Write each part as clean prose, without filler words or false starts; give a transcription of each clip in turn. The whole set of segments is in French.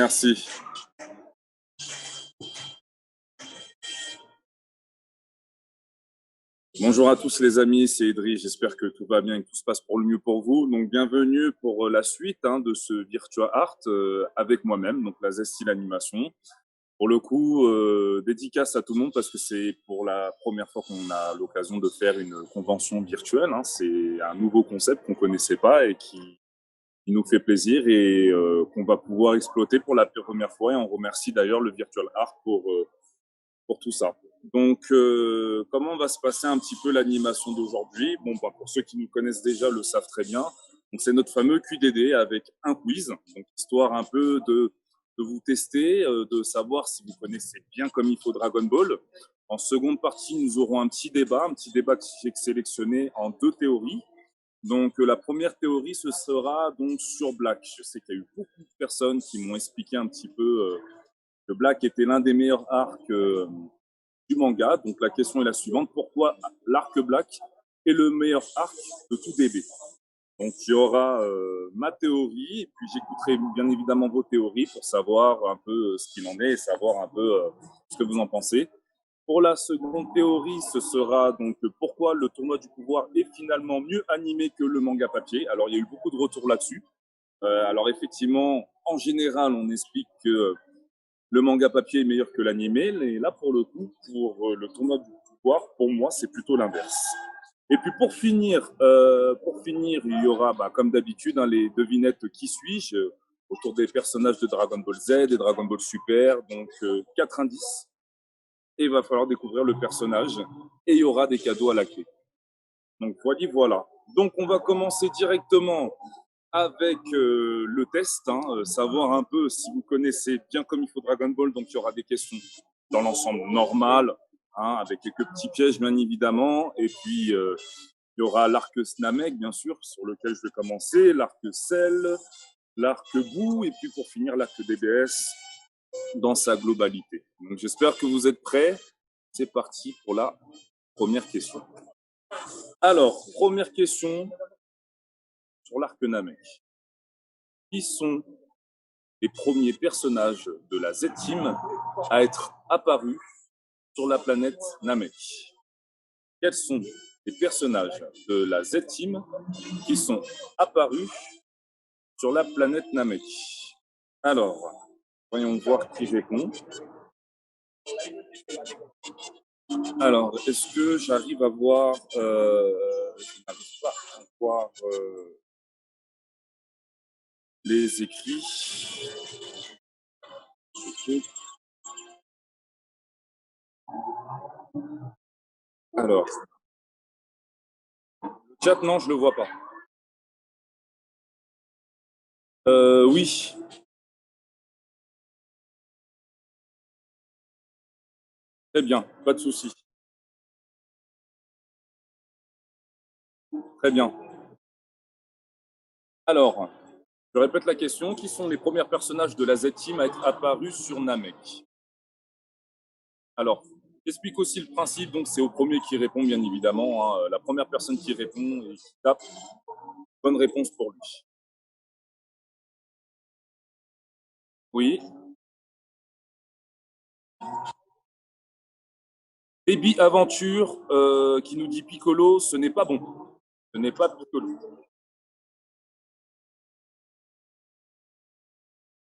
Merci. Bonjour à tous les amis, c'est Idriss, j'espère que tout va bien et que tout se passe pour le mieux pour vous. Donc bienvenue pour la suite de ce Virtua Art avec moi-même, donc la Zesty l'animation. Pour le coup, dédicace à tout le monde parce que c'est pour la première fois qu'on a l'occasion de faire une convention virtuelle. C'est un nouveau concept qu'on ne connaissait pas et qui nous fait plaisir et qu'on va pouvoir exploiter pour la première fois. Et on remercie d'ailleurs le Virtual Art pour tout ça. Donc, comment va se passer un petit peu l'animation d'aujourd'hui? Bon, bah, pour ceux qui nous connaissent déjà le savent très bien. Donc, c'est notre fameux QDD avec un quiz, donc histoire un peu de vous tester, de savoir si vous connaissez bien comme il faut Dragon Ball. En seconde partie, nous aurons un petit débat que j'ai sélectionné en deux théories. Donc, la première théorie, ce sera donc sur Black. Je sais qu'il y a eu beaucoup de personnes qui m'ont expliqué un petit peu que Black était l'un des meilleurs arcs du manga. Donc la question est la suivante, pourquoi l'arc Black est le meilleur arc de tout DB? Donc il y aura ma théorie et puis j'écouterai bien évidemment vos théories pour savoir un peu ce qu'il en est et savoir un peu ce que vous en pensez. Pour la seconde théorie, ce sera donc pourquoi le tournoi du pouvoir est finalement mieux animé que le manga papier. Alors il y a eu beaucoup de retours là-dessus. Alors effectivement, en général, on explique que le manga papier est meilleur que l'animé, et là pour le coup, pour le tournoi du pouvoir, pour moi, c'est plutôt l'inverse. Et puis pour finir, il y aura, comme d'habitude, les devinettes qui suis-je autour des personnages de Dragon Ball Z et Dragon Ball Super. Donc 4 indices, et il va falloir découvrir le personnage, et il y aura des cadeaux à la clé. Donc voilà. Donc on va commencer directement avec le test, savoir un peu si vous connaissez bien comme il faut Dragon Ball. Donc il y aura des questions dans l'ensemble normal, avec quelques petits pièges bien évidemment. Et puis il y aura l'arc Namek bien sûr, sur lequel je vais commencer, l'arc Cell, l'arc Boo, et puis pour finir l'arc DBS dans sa globalité. Donc j'espère que vous êtes prêts. C'est parti pour la première question. Alors, première question sur l'arc Namek. Qui sont les premiers personnages de la Z-Team à être apparus sur la planète Namek? Quels sont les personnages de la Z-Team qui sont apparus sur la planète Namek? Alors, voyons voir qui répond. Alors, est-ce que j'arrive à voir... je n'arrive pas à voir les écrits. Alors, le chat, non, je ne le vois pas. Oui. Très bien, pas de souci. Très bien. Alors, je répète la question. Qui sont les premiers personnages de la Z-Team à être apparus sur Namek? Alors, j'explique aussi le principe. Donc, c'est au premier qui répond, bien évidemment. La première personne qui répond et qui tape, bonne réponse pour lui. Oui. Baby Aventure qui nous dit Piccolo, ce n'est pas bon. Ce n'est pas Piccolo.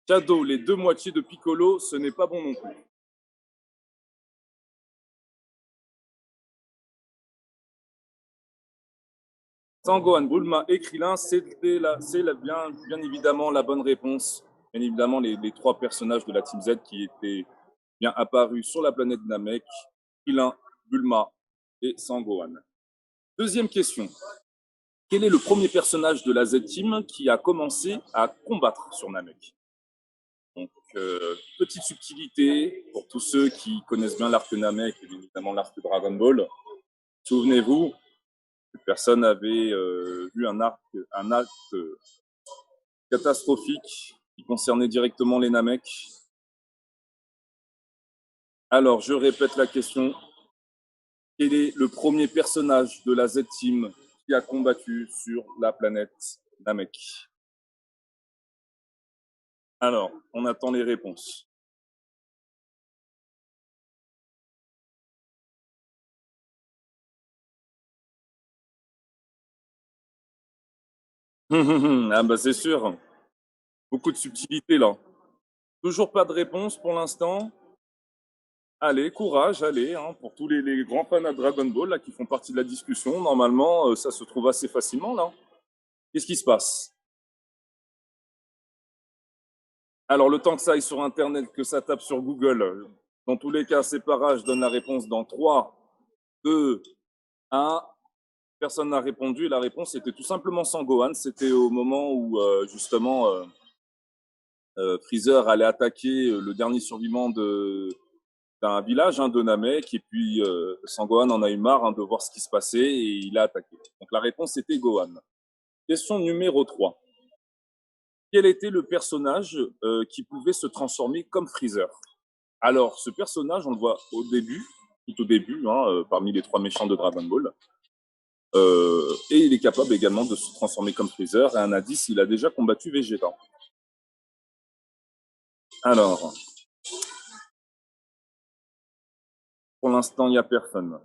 Shadow, les deux moitiés de Piccolo, ce n'est pas bon non plus. Sangohan, Bulma et Krillin, c'est bien évidemment la bonne réponse. Bien évidemment, les trois personnages de la Team Z qui étaient bien apparus sur la planète Namek, Krillin, Bulma et Sangohan. Deuxième question. Quel est le premier personnage de la Z-Team qui a commencé à combattre sur Namek? Donc, petite subtilité pour tous ceux qui connaissent bien l'arc Namek et bien évidemment l'arc Dragon Ball. Souvenez-vous, personne n'avait vu un acte catastrophique qui concernait directement les Namek. Alors, je répète la question. Quel est le premier personnage de la Z-Team qui a combattu sur la planète Namek? Alors, on attend les réponses. Ah bah c'est sûr, beaucoup de subtilité là. Toujours pas de réponse pour l'instant. Allez, courage, allez, hein, pour tous les grands fans de Dragon Ball là, qui font partie de la discussion, normalement, ça se trouve assez facilement là. Qu'est-ce qui se passe? Alors, le temps que ça aille sur Internet, que ça tape sur Google, dans tous les cas, c'est pas grave, je donne la réponse dans 3, 2, 1. Personne n'a répondu. La réponse était tout simplement Sangohan. C'était au moment où, justement, Freezer allait attaquer le dernier survivant d'un village, hein, de Namek, et puis Sangohan en a eu marre, hein, de voir ce qui se passait et il a attaqué. Donc la réponse était Gohan. Question numéro 3. Quel était le personnage qui pouvait se transformer comme Freezer? Alors, ce personnage, on le voit au début, tout au début, hein, parmi les 3 méchants de Dragon Ball. Et il est capable également de se transformer comme Freezer. Et un indice, il a déjà combattu Vegeta. Alors, pour l'instant, il n'y a personne.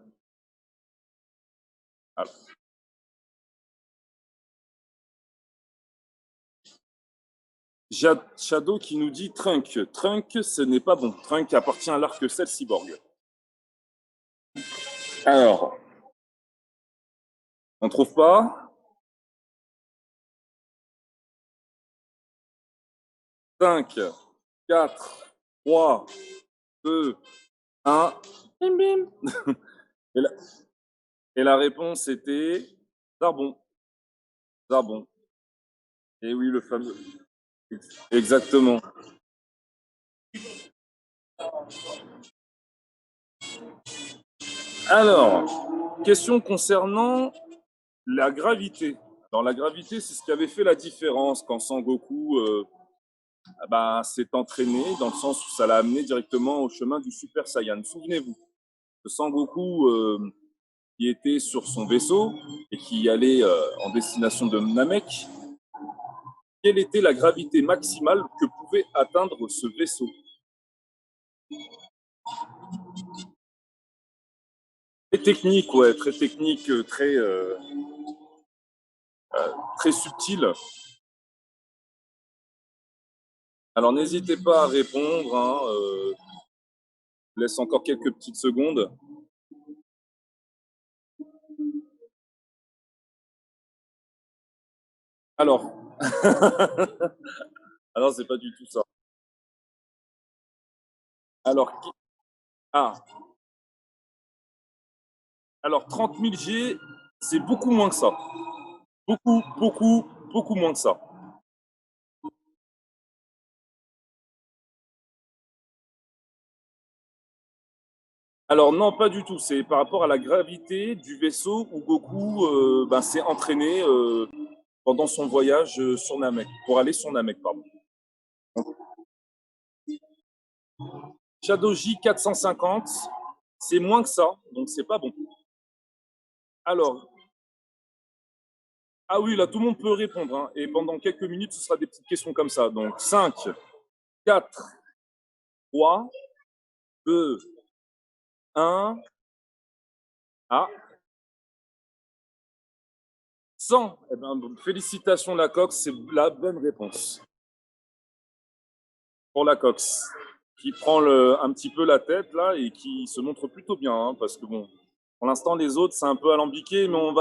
Alors, Shadow qui nous dit Trunk. Trunk, ce n'est pas bon. Trunk appartient à l'arc Cell Cyborg. Alors, on trouve pas. 5, 4, 3, 2, 1. Bim bim. Et la, et la réponse était Zarbon. Zarbon. Et oui, le fameux. Exactement. Alors, question concernant la gravité. Dans la gravité, c'est ce qui avait fait la différence quand Sangoku s'est entraîné, dans le sens où ça l'a amené directement au chemin du Super Saiyan. Souvenez-vous, que Sangoku, qui était sur son vaisseau et qui allait en destination de Namek, quelle était la gravité maximale que pouvait atteindre ce vaisseau? Très technique, ouais, très technique, très subtil. Alors n'hésitez pas à répondre, hein, laisse encore quelques petites secondes. Alors, alors c'est pas du tout ça. Alors, ah, alors 30 000 G, c'est beaucoup moins que ça. Beaucoup, beaucoup, beaucoup moins que ça. Alors non, pas du tout. C'est par rapport à la gravité du vaisseau où Goku s'est entraîné pendant son voyage sur Namek, pour aller sur Namek, pardon. Shadow J 450, c'est moins que ça, donc c'est pas bon. Alors, ah oui, là, tout le monde peut répondre, hein, et pendant quelques minutes, ce sera des petites questions comme ça. Donc 5, 4, 3, 2, 1. Ah, 100. Eh ben, félicitations la Cox, c'est la bonne réponse pour la Cox, qui prend un petit peu la tête là et qui se montre plutôt bien, hein, parce que bon, pour l'instant les autres c'est un peu alambiqué, mais on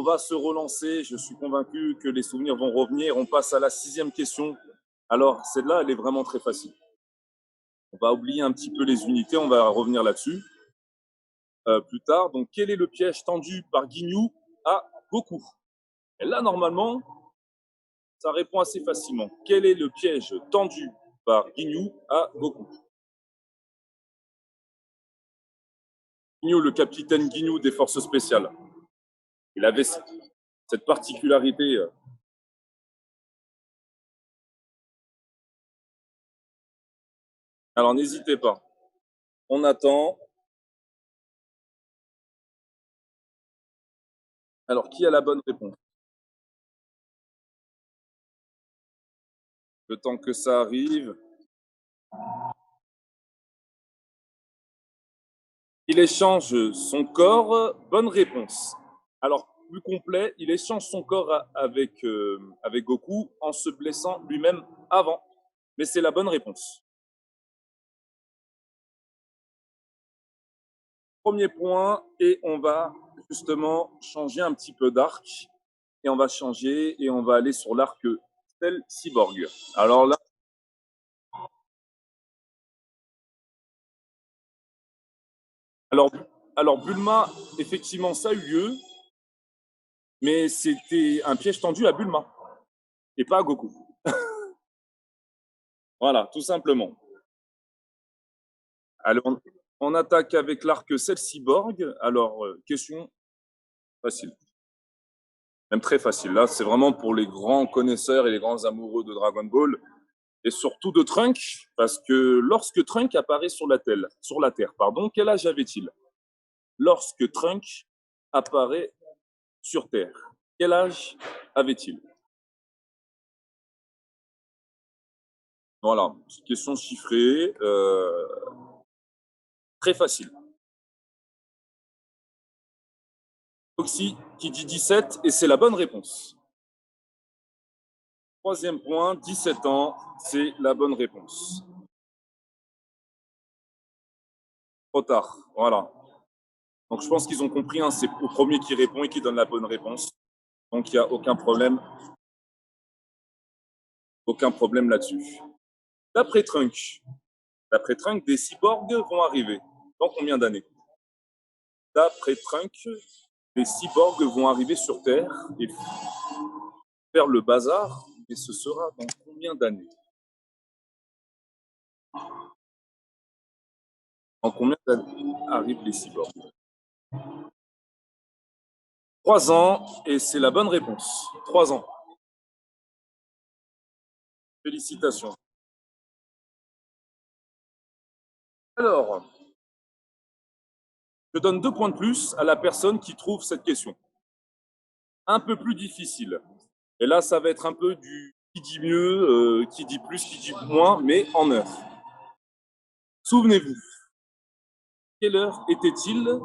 va se relancer. Je suis convaincu que les souvenirs vont revenir. On passe à la 6e question. Alors celle-là, elle est vraiment très facile. On va oublier un petit peu les unités, on va revenir là-dessus plus tard. Donc quel est le piège tendu par Ginyu à Goku? Et là normalement, ça répond assez facilement. Quel est le piège tendu par Ginyu à Goku? Ginyu, le capitaine Ginyu des forces spéciales. Il avait cette particularité. Alors n'hésitez pas. On attend. Alors qui a la bonne réponse? Le temps que ça arrive. Il échange son corps. Bonne réponse. Alors, plus complet, il échange son corps avec Goku en se blessant lui-même avant. Mais c'est la bonne réponse. Premier point, et on va justement changer un petit peu d'arc. Et on va changer et on va aller sur l'arc Cell Cyborg. Alors là, alors, alors Bulma, effectivement, ça a eu lieu, mais c'était un piège tendu à Bulma et pas à Goku. Voilà, tout simplement. Alors, on attaque avec l'arc Cell Cyborg. Alors, question facile, même très facile. Là, c'est vraiment pour les grands connaisseurs et les grands amoureux de Dragon Ball et surtout de Trunk, parce que lorsque Trunk apparaît sur la Terre, pardon, quel âge avait-il? Lorsque Trunk apparaît sur Terre, quel âge avait-il? Voilà, petite question chiffrée, très facile. Oxy qui dit 17 et c'est la bonne réponse. Troisième point, 17 ans, c'est la bonne réponse. Trop tard, voilà. Donc je pense qu'ils ont compris, hein, c'est le premier qui répond et qui donne la bonne réponse. Donc il n'y a aucun problème là-dessus. D'après Trunk, des cyborgs vont arriver. Dans combien d'années? D'après Trunk, les cyborgs vont arriver sur Terre et faire le bazar, et ce sera dans combien d'années? En combien d'années arrivent les cyborgs? 3 ans, et c'est la bonne réponse. 3 ans. Félicitations. Alors, je donne 2 points de plus à la personne qui trouve cette question. Un peu plus difficile. Et là, ça va être un peu du qui dit mieux, qui dit plus, qui dit moins, mais en heure. Souvenez-vous, quelle heure était-il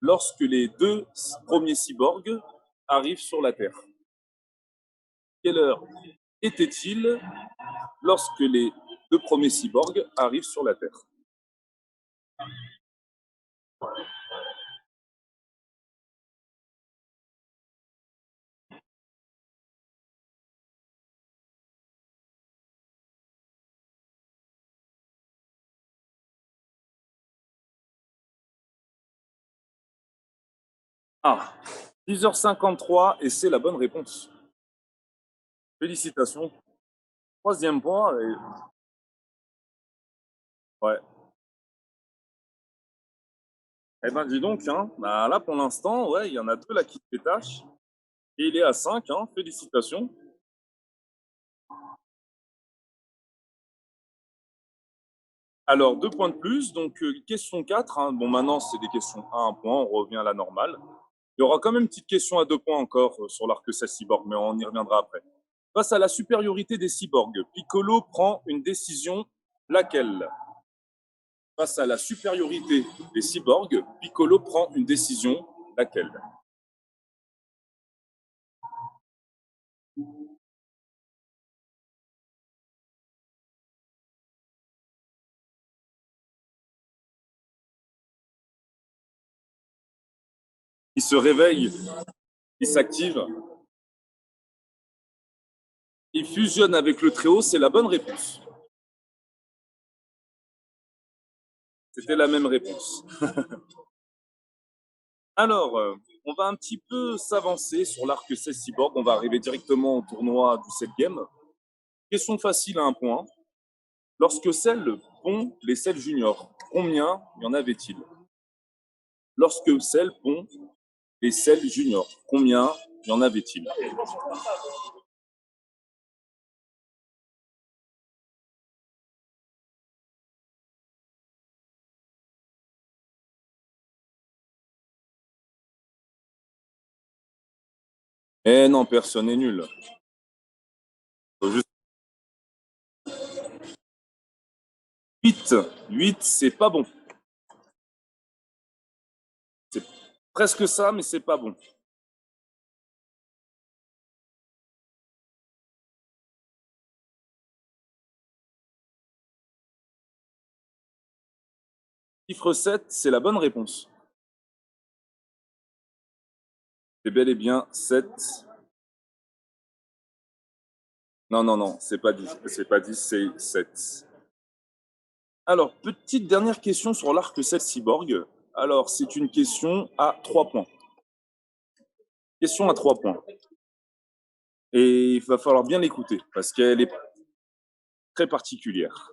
lorsque les 2 premiers cyborgs arrivent sur la Terre? Quelle heure était-il lorsque les 2 premiers cyborgs arrivent sur la Terre? Ah, 10h53 et c'est la bonne réponse. Félicitations. Troisième point. Et... Ouais. Eh ben dis donc, hein, bah, là pour l'instant, ouais, il y en a 2 là qui se détachent. Et il est à 5, hein, félicitations. Alors, 2 points de plus. Donc, question 4. Hein. Bon, maintenant, c'est des questions à 1 point. On revient à la normale. Il y aura quand même une petite question à 2 points encore sur l'arc cyborg, mais on y reviendra après. Face à la supériorité des cyborgs, Piccolo prend une décision, laquelle? Face à la supériorité des cyborgs, Piccolo prend une décision, laquelle? Il se réveille, il s'active, il fusionne avec le Très-Haut, c'est la bonne réponse. C'était la même réponse. Alors, on va un petit peu s'avancer sur l'arc cyborg. On va arriver directement au tournoi du 7e. Question facile à 1 point. Lorsque Cell pond les Cell Juniors, combien y en avait-il? Lorsque Cell pond les Cell Juniors, combien y en avait-il? Eh non, personne n'est nul. Faut juste 8. 8, c'est pas bon. C'est presque ça, mais c'est pas bon. Chiffre 7, c'est la bonne réponse. C'est bel et bien 7. Non, non, non, c'est pas 10. C'est pas 10, c'est 7. Alors, petite dernière question sur l'arc 7 cyborg. Alors, c'est une question à 3 points. Question à 3 points. Et il va falloir bien l'écouter, parce qu'elle est très particulière.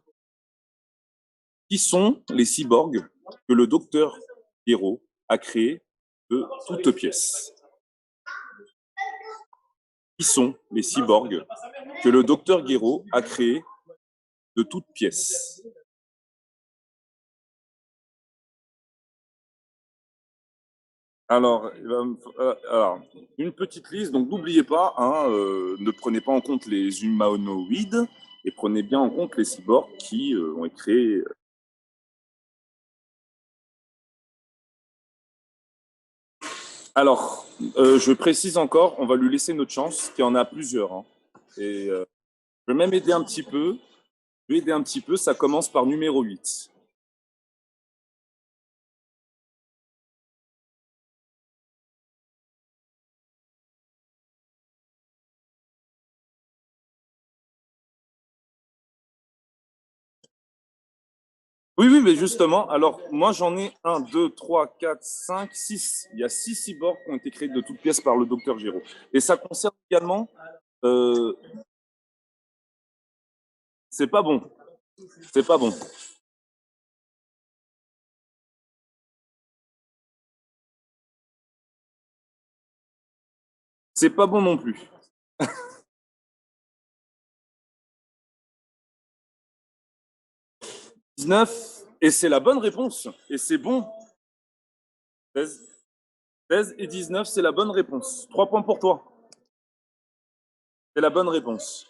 Qui sont les cyborgs que le docteur Hero a créés de toutes pièces? Qui sont les cyborgs que le docteur Gero a créés de toutes pièces? Alors, une petite liste, donc n'oubliez pas, hein, ne prenez pas en compte les humanoïdes et prenez bien en compte les cyborgs qui ont été créés. Alors, je précise encore, on va lui laisser notre chance, qu'il y en a plusieurs. Hein. Et je vais même aider un petit peu. Je vais aider un petit peu, ça commence par numéro 8. Oui, oui, mais justement, alors moi j'en ai un, 2, 3, 4, 5, 6. Il y a 6 cyborgs qui ont été créés de toutes pièces par le docteur Giro. Et ça concerne également. Euh, c'est pas bon. C'est pas bon. C'est pas bon non plus. 19, et c'est la bonne réponse. Et c'est bon. 16, 16 et 19, c'est la bonne réponse. 3 points pour toi. C'est la bonne réponse.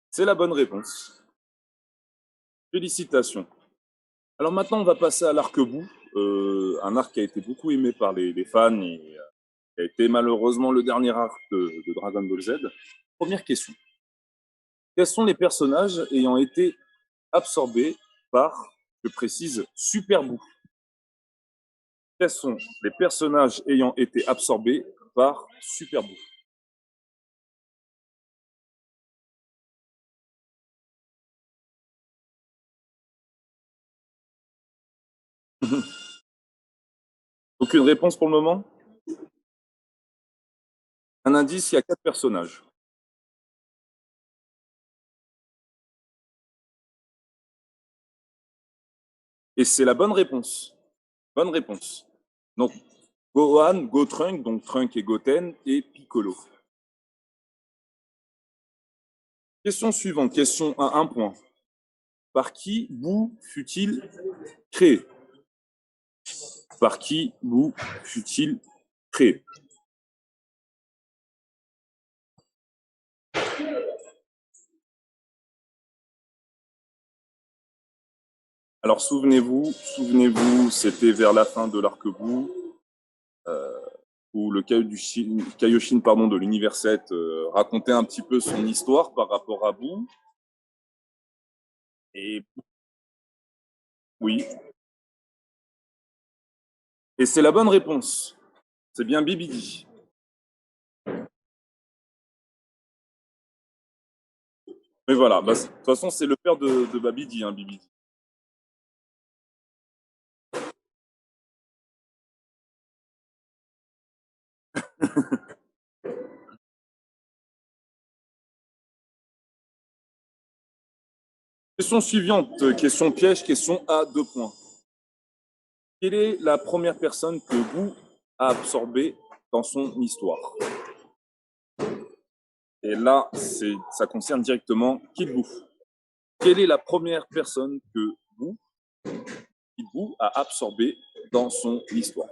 C'est la bonne réponse. Félicitations. Alors maintenant, on va passer à l'arc-bout. Un arc qui a été beaucoup aimé par les fans et qui a été malheureusement le dernier arc de Dragon Ball Z. Première question. Quels sont les personnages ayant été absorbés par, je précise, Super Boo? Quels sont les personnages ayant été absorbés par Super Boo? Aucune réponse pour le moment? Un indice, il y a 4 personnages. Et c'est la bonne réponse. Bonne réponse. Donc, Gohan, Gotrunk, donc Trunk et Goten, et Piccolo. Question suivante, question à 1 point. Par qui Boo fut-il créé? Par qui Boo fut-il créé? Alors souvenez-vous, c'était vers la fin de l'arc Boo, où le Kaioshin pardon, de l'univers 7 racontait un petit peu son histoire par rapport à Boo. Et oui, et c'est la bonne réponse. C'est bien Bibidi. Mais voilà, bah, de toute façon, c'est le père de Babidi, hein, Bibidi. Question suivante, question piège, question à 2 points. Quelle est la première personne que Boo a absorbée dans son histoire? Et là, ça concerne directement Kid Boo. Quelle est la première personne que Kid Boo a absorbée dans son histoire?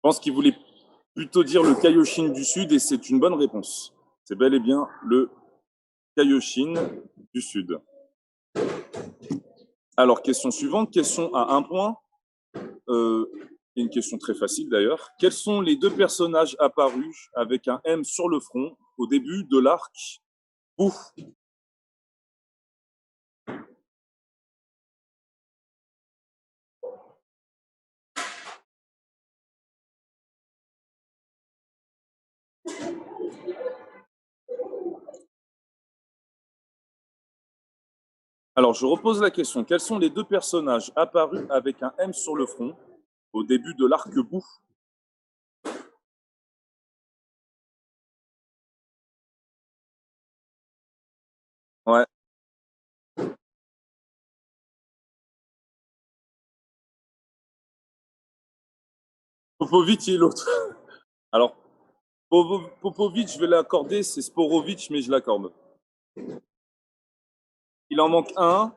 pense qu'il voulait plutôt dire le Kaioshin du Sud et c'est une bonne réponse. C'est bel et bien le Kaioshin du Sud. Alors, question suivante, question à 1 point. Une question très facile d'ailleurs. Quels sont les 2 personnages apparus avec un M sur le front au début de l'arc Boo? Alors, je repose la question. Quels sont les 2 personnages apparus avec un M sur le front au début de l'arc Boo? Ouais. Popovic et l'autre. Alors, Popovic, je vais l'accorder, c'est Sporovic, mais je l'accorde. Il en manque un.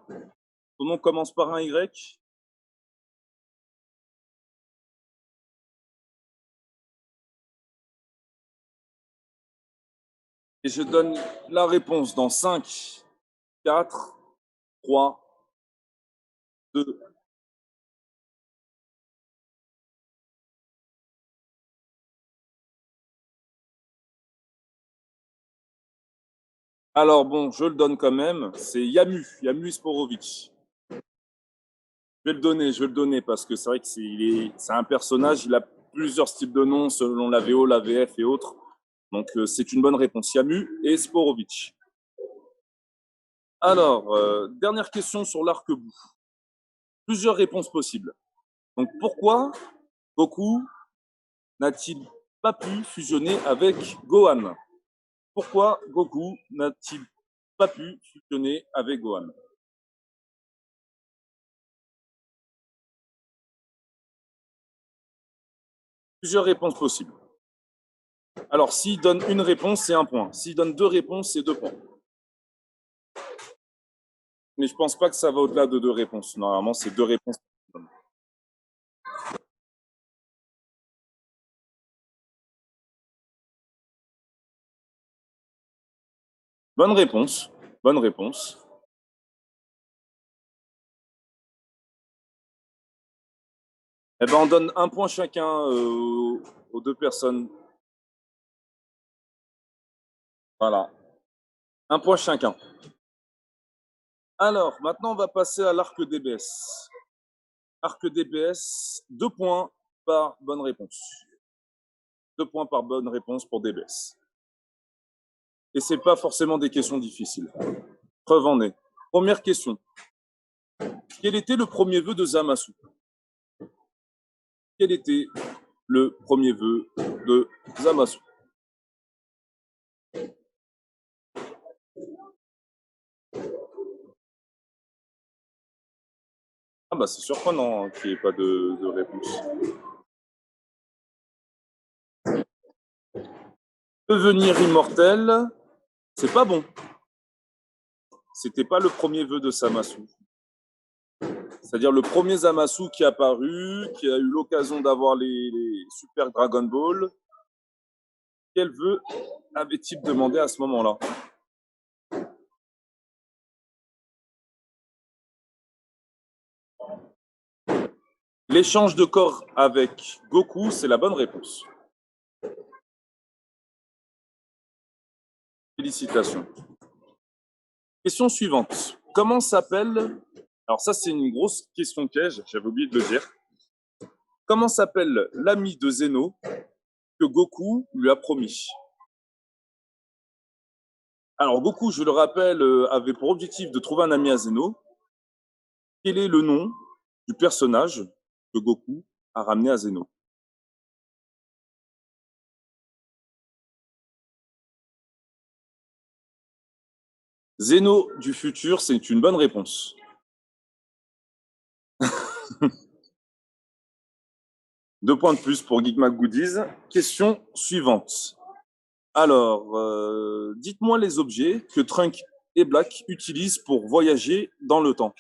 Son nom commence par un Y. Et je donne la réponse dans 5, 4, 3, 2. Alors bon, je le donne quand même. C'est Yamu Sporovic. Je vais le donner parce que c'est vrai que c'est un personnage, il a plusieurs styles de noms selon la VO, la VF et autres. Donc c'est une bonne réponse. Yamu et Sporovic. Alors, dernière question sur l'arc-bout. Plusieurs réponses possibles. Donc pourquoi Goku n'a-t-il pas pu fusionner avec Gohan? Pourquoi Goku n'a-t-il pas pu fusionner avec Gohan? Plusieurs réponses possibles. Alors, s'il donne une réponse, c'est 1 point. S'il donne 2 réponses, c'est 2 points. Mais je pense pas que ça va au-delà de 2 réponses. Normalement, c'est 2 réponses. Bonne réponse. Bonne réponse. Eh ben, on donne 1 point chacun aux 2 personnes. Voilà. 1 point chacun. Alors, maintenant, on va passer à l'arc DBS. Arc DBS, 2 points par bonne réponse. 2 points par bonne réponse pour DBS. Et c'est pas forcément des questions difficiles. Preuve en est. Première question. Quel était le premier vœu de Zamasu? Quel était le premier vœu de Zamasu? Ah bah c'est surprenant qu'il n'y ait pas de réponse. Devenir immortel, c'est pas bon. C'était pas le premier vœu de Zamasu. C'est-à-dire le premier Zamasu qui est apparu, qui a eu l'occasion d'avoir les Super Dragon Ball. Quel vœu avait-il demandé à ce moment-là? L'échange de corps avec Goku, c'est la bonne réponse. Félicitations. Question suivante. Comment s'appelle... Alors ça, c'est une grosse question piège, j'avais oublié de le dire. Comment s'appelle l'ami de Zeno que Goku lui a promis? Alors Goku, je le rappelle, avait pour objectif de trouver un ami à Zeno. Quel est le nom du personnage que Goku a ramené à Zeno? Zeno du futur, c'est une bonne réponse. Deux points de plus pour Geek Goodies. Question suivante. Alors, dites-moi les objets que Trunk et Black utilisent pour voyager dans le temps.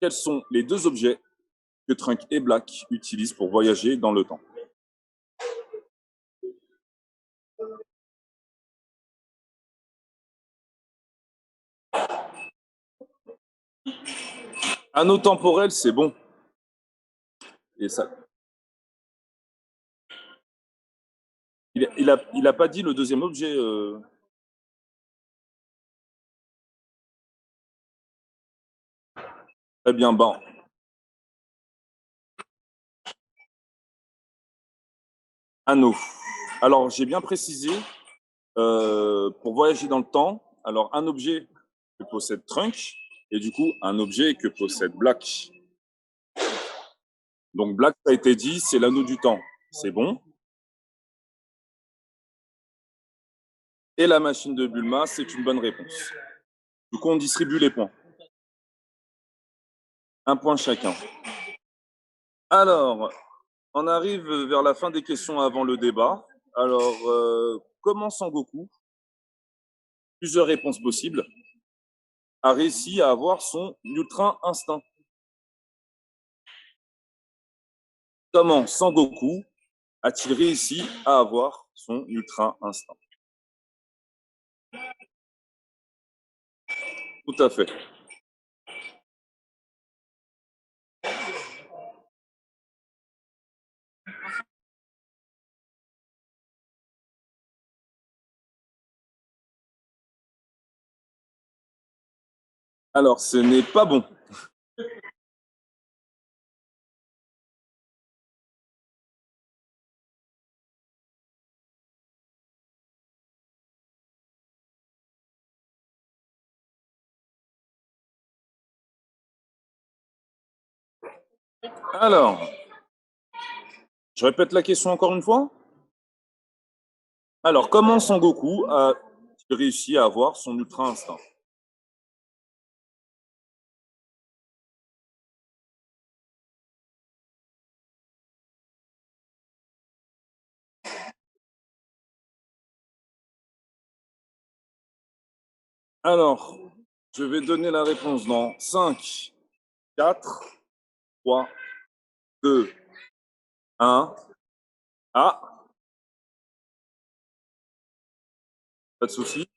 Quels sont les 2 objets que Trunk et Black utilisent pour voyager dans le temps? Anneau temporel, c'est bon. Et ça, il a pas dit le deuxième objet. Très bien, ben, anneau. Alors, j'ai bien précisé, pour voyager dans le temps, alors un objet que possède Trunk et du coup un objet que possède Black. Donc Black, ça a été dit, c'est l'anneau du temps. C'est bon. Et la machine de Bulma, c'est une bonne réponse. Du coup, on distribue les points. Un point chacun. Alors, on arrive vers la fin des questions avant le débat. Alors, comment Sangoku, plusieurs réponses possibles, a réussi à avoir son Ultra Instinct? Comment Sangoku a-t-il réussi à avoir son Ultra Instinct? Tout à fait. Alors, ce n'est pas bon. Alors, je répète la question encore une fois. Alors, comment Sangoku a-t-il réussi à avoir son Ultra Instinct? Alors, je vais donner la réponse dans 5, 4, 3, 2, 1. Ah, pas de souci.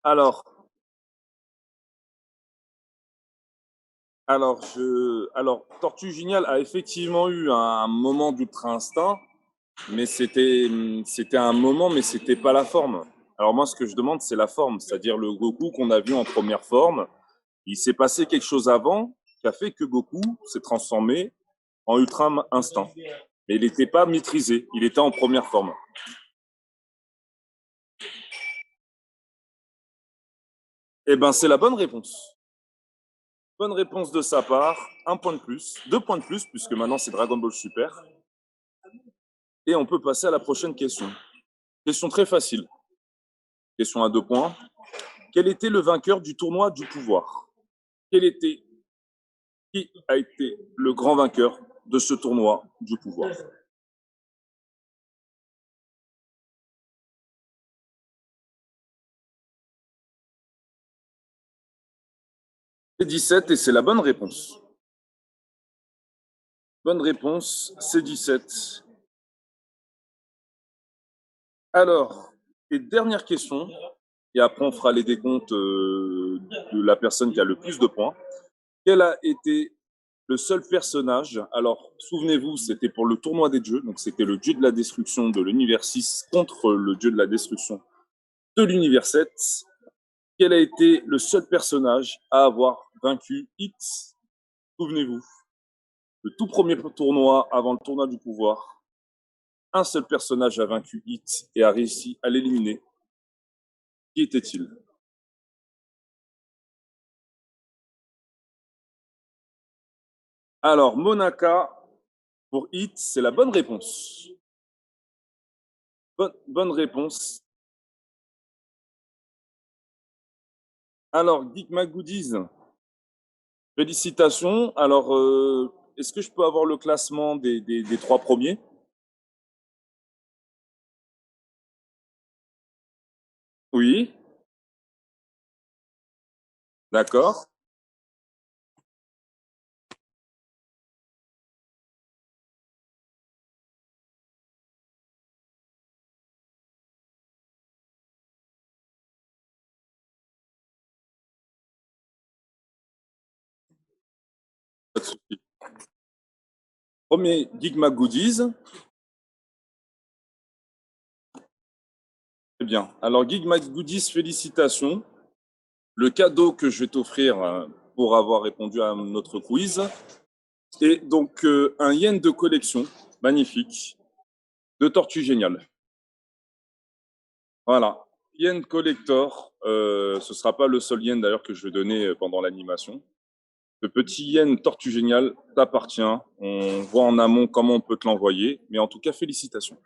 Alors, alors, Tortue Géniale a effectivement eu un moment d'ultra instinct, mais c'était un moment, mais c'était pas la forme. Alors moi, ce que je demande, c'est la forme, c'est-à-dire le Goku qu'on a vu en première forme. Il s'est passé quelque chose avant qui a fait que Goku s'est transformé en ultra instinct. Mais il n'était pas maîtrisé, il était en première forme. Eh ben, c'est la bonne réponse. Bonne réponse de sa part, un point de plus, deux points de plus, puisque maintenant c'est Dragon Ball Super. Et on peut passer à la prochaine question. Question très facile. Question à 2 points. Quel était le vainqueur du tournoi du pouvoir? Quel était, qui a été le grand vainqueur de ce tournoi du pouvoir? C'est 17 et c'est la bonne réponse. Bonne réponse, c'est 17. Alors, et dernière question, et après on fera les décomptes de la personne qui a le plus de points. Quel a été le seul personnage? Alors, souvenez-vous, c'était pour le tournoi des dieux, donc c'était le dieu de la destruction de l'univers 6 contre le dieu de la destruction de l'univers 7. Quel a été le seul personnage à avoir vaincu X? Souvenez-vous, le tout premier tournoi avant le tournoi du pouvoir, un seul personnage a vaincu X et a réussi à l'éliminer. Qui était-il? Alors, Monaka pour Hit, c'est la bonne réponse. Bonne réponse. Alors, Geek Goodies, félicitations. Alors, est-ce que je peux avoir le classement des 3 premiers? Oui. D'accord. Pas de souci. Premier Geek Mag Goodies. Très bien. Alors, Geek Mag Goodies, félicitations. Le cadeau que je vais t'offrir pour avoir répondu à notre quiz est donc un yen de collection, magnifique, de Tortue Géniale. Voilà. Yen Collector, ce ne sera pas le seul yen d'ailleurs que je vais donner pendant l'animation. Le petit yen Tortue Géniale t'appartient. On voit en amont comment on peut te l'envoyer. Mais en tout cas, félicitations.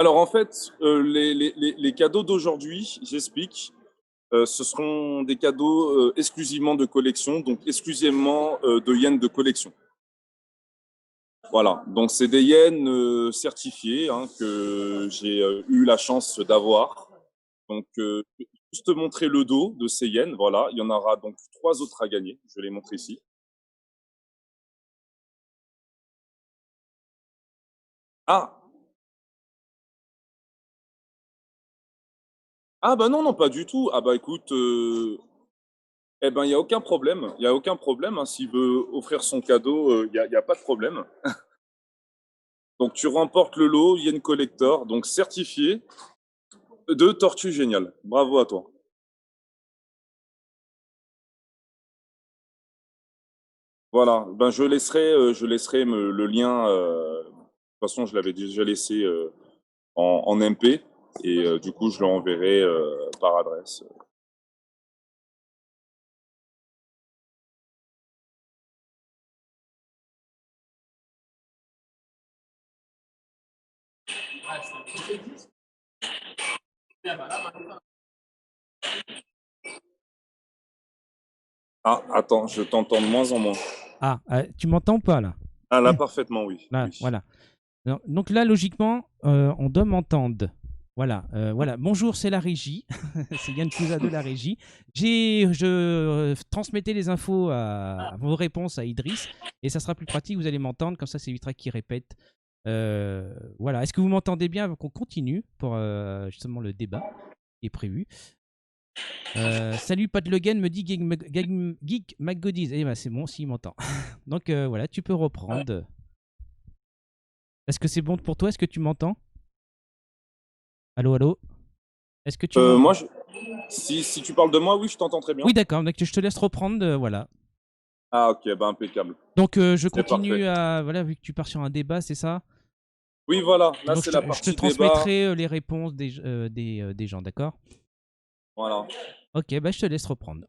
Alors en fait, les cadeaux d'aujourd'hui, j'explique, ce seront des cadeaux exclusivement de collection, donc exclusivement de yens de collection. Voilà, donc c'est des yens certifiés hein, que j'ai eu la chance d'avoir. Donc, je vais juste te montrer le dos de ces yens. Voilà, il y en aura donc 3 autres à gagner. Je vais les montrer ici. Ah, ah bah non, non, pas du tout. Ah bah écoute, eh ben il y a aucun problème. Il y a aucun problème. Hein. S'il veut offrir son cadeau, y a pas de problème. Donc tu remportes le lot Yen Collector, donc certifié de Tortue Géniale. Bravo à toi. Voilà, ben je laisserai le lien. De toute façon, je l'avais déjà laissé en MP et du coup, je l'enverrai par adresse. Ah, attends, je t'entends de moins en moins. Ah, tu m'entends ou pas là? Ah là, parfaitement, oui. Là, Oui. voilà. Donc là, logiquement, on doit m'entendre. Voilà, voilà. Bonjour, c'est la régie. C'est Yann Cousa de la régie. Je transmettais les infos à vos réponses à Idriss et ça sera plus pratique. Vous allez m'entendre comme ça, c'est Vitra qui répète. Voilà. Est-ce que vous m'entendez bien avant qu'on continue pour justement le débat qui est prévu? Salut Pat Legan me dit Geek McGoodies. Eh ben c'est bon, s'il m'entend. Donc voilà, tu peux reprendre. Est-ce que c'est bon pour toi? Est-ce que tu m'entends? Allô, allô? Est-ce que tu m'entends? Moi, si tu parles de moi, oui, je t'entends très Oui, bien. d'accord. Donc je te laisse reprendre. Voilà. Ah, ok, bah impeccable. Donc je C'est parfait. continue à voilà vu que tu pars sur un débat, c'est ça? Oui, voilà, là, Donc c'est la je te partie débat. transmettrai les réponses des gens, d'accord? Voilà. Ok, bah je te laisse reprendre.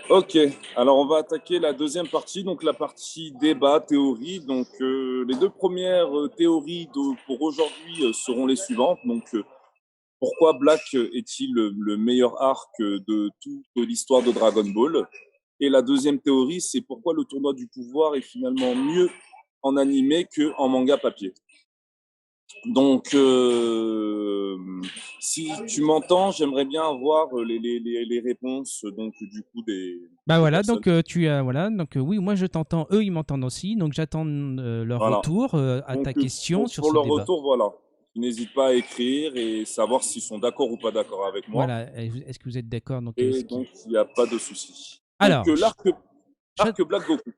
Ok, alors on va attaquer la deuxième partie, donc la partie débat, théorie. Donc les deux premières théories pour aujourd'hui seront les suivantes. Donc pourquoi Black est-il le meilleur arc de toute l'histoire de Dragon Ball? Et la deuxième théorie, c'est pourquoi le tournoi du pouvoir est finalement mieux en animé qu'en manga papier. Donc, si tu m'entends, j'aimerais bien avoir les réponses donc du coup Bah des voilà, personnes. donc tu as voilà, donc oui, moi je t'entends, eux ils m'entendent aussi, donc j'attends leur Voilà. retour à Donc, ta question sur pour ce leur débat. retour, voilà. Ils n'hésitent pas à écrire et savoir s'ils sont d'accord ou pas d'accord avec moi. Voilà, est-ce que vous êtes d'accord? Donc Et ce qui. donc, il n'y a pas de souci. Donc, Alors, l'arc Black Goku.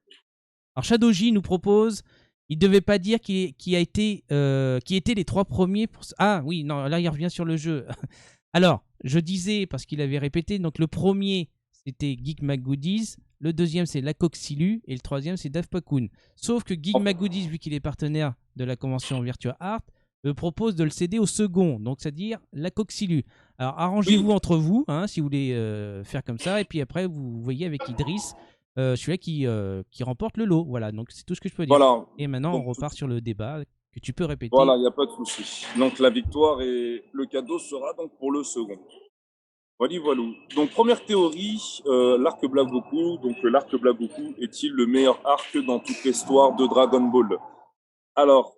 Alors Shadowji nous propose, il devait pas dire qui a été, qui étaient les trois premiers. Ah oui, non, là il revient sur le jeu. Alors, je disais parce qu'il avait répété, donc le premier c'était Geek McGoodies, le deuxième c'est La Coxilu et le troisième c'est Dave Pakun. Sauf que Geek McGoodies, vu qu'il est partenaire de la convention Virtua Art, propose de le céder au second, donc c'est-à-dire La Coxilu. Alors Oui, arrangez-vous entre vous, hein, si vous voulez faire comme ça, et puis après vous voyez avec Idriss celui-là qui remporte le lot. Voilà, donc c'est tout ce que je peux dire. voilà. Et maintenant, on Donc, repart sur le débat que tu peux répéter. voilà, il n'y a pas de souci. Donc, la victoire et le cadeau sera donc pour le second. Voilà, voilà. Donc, première théorie, l'arc Black Goku. Donc, l'arc Black Goku est-il le meilleur arc dans toute l'histoire de Dragon Ball? Alors,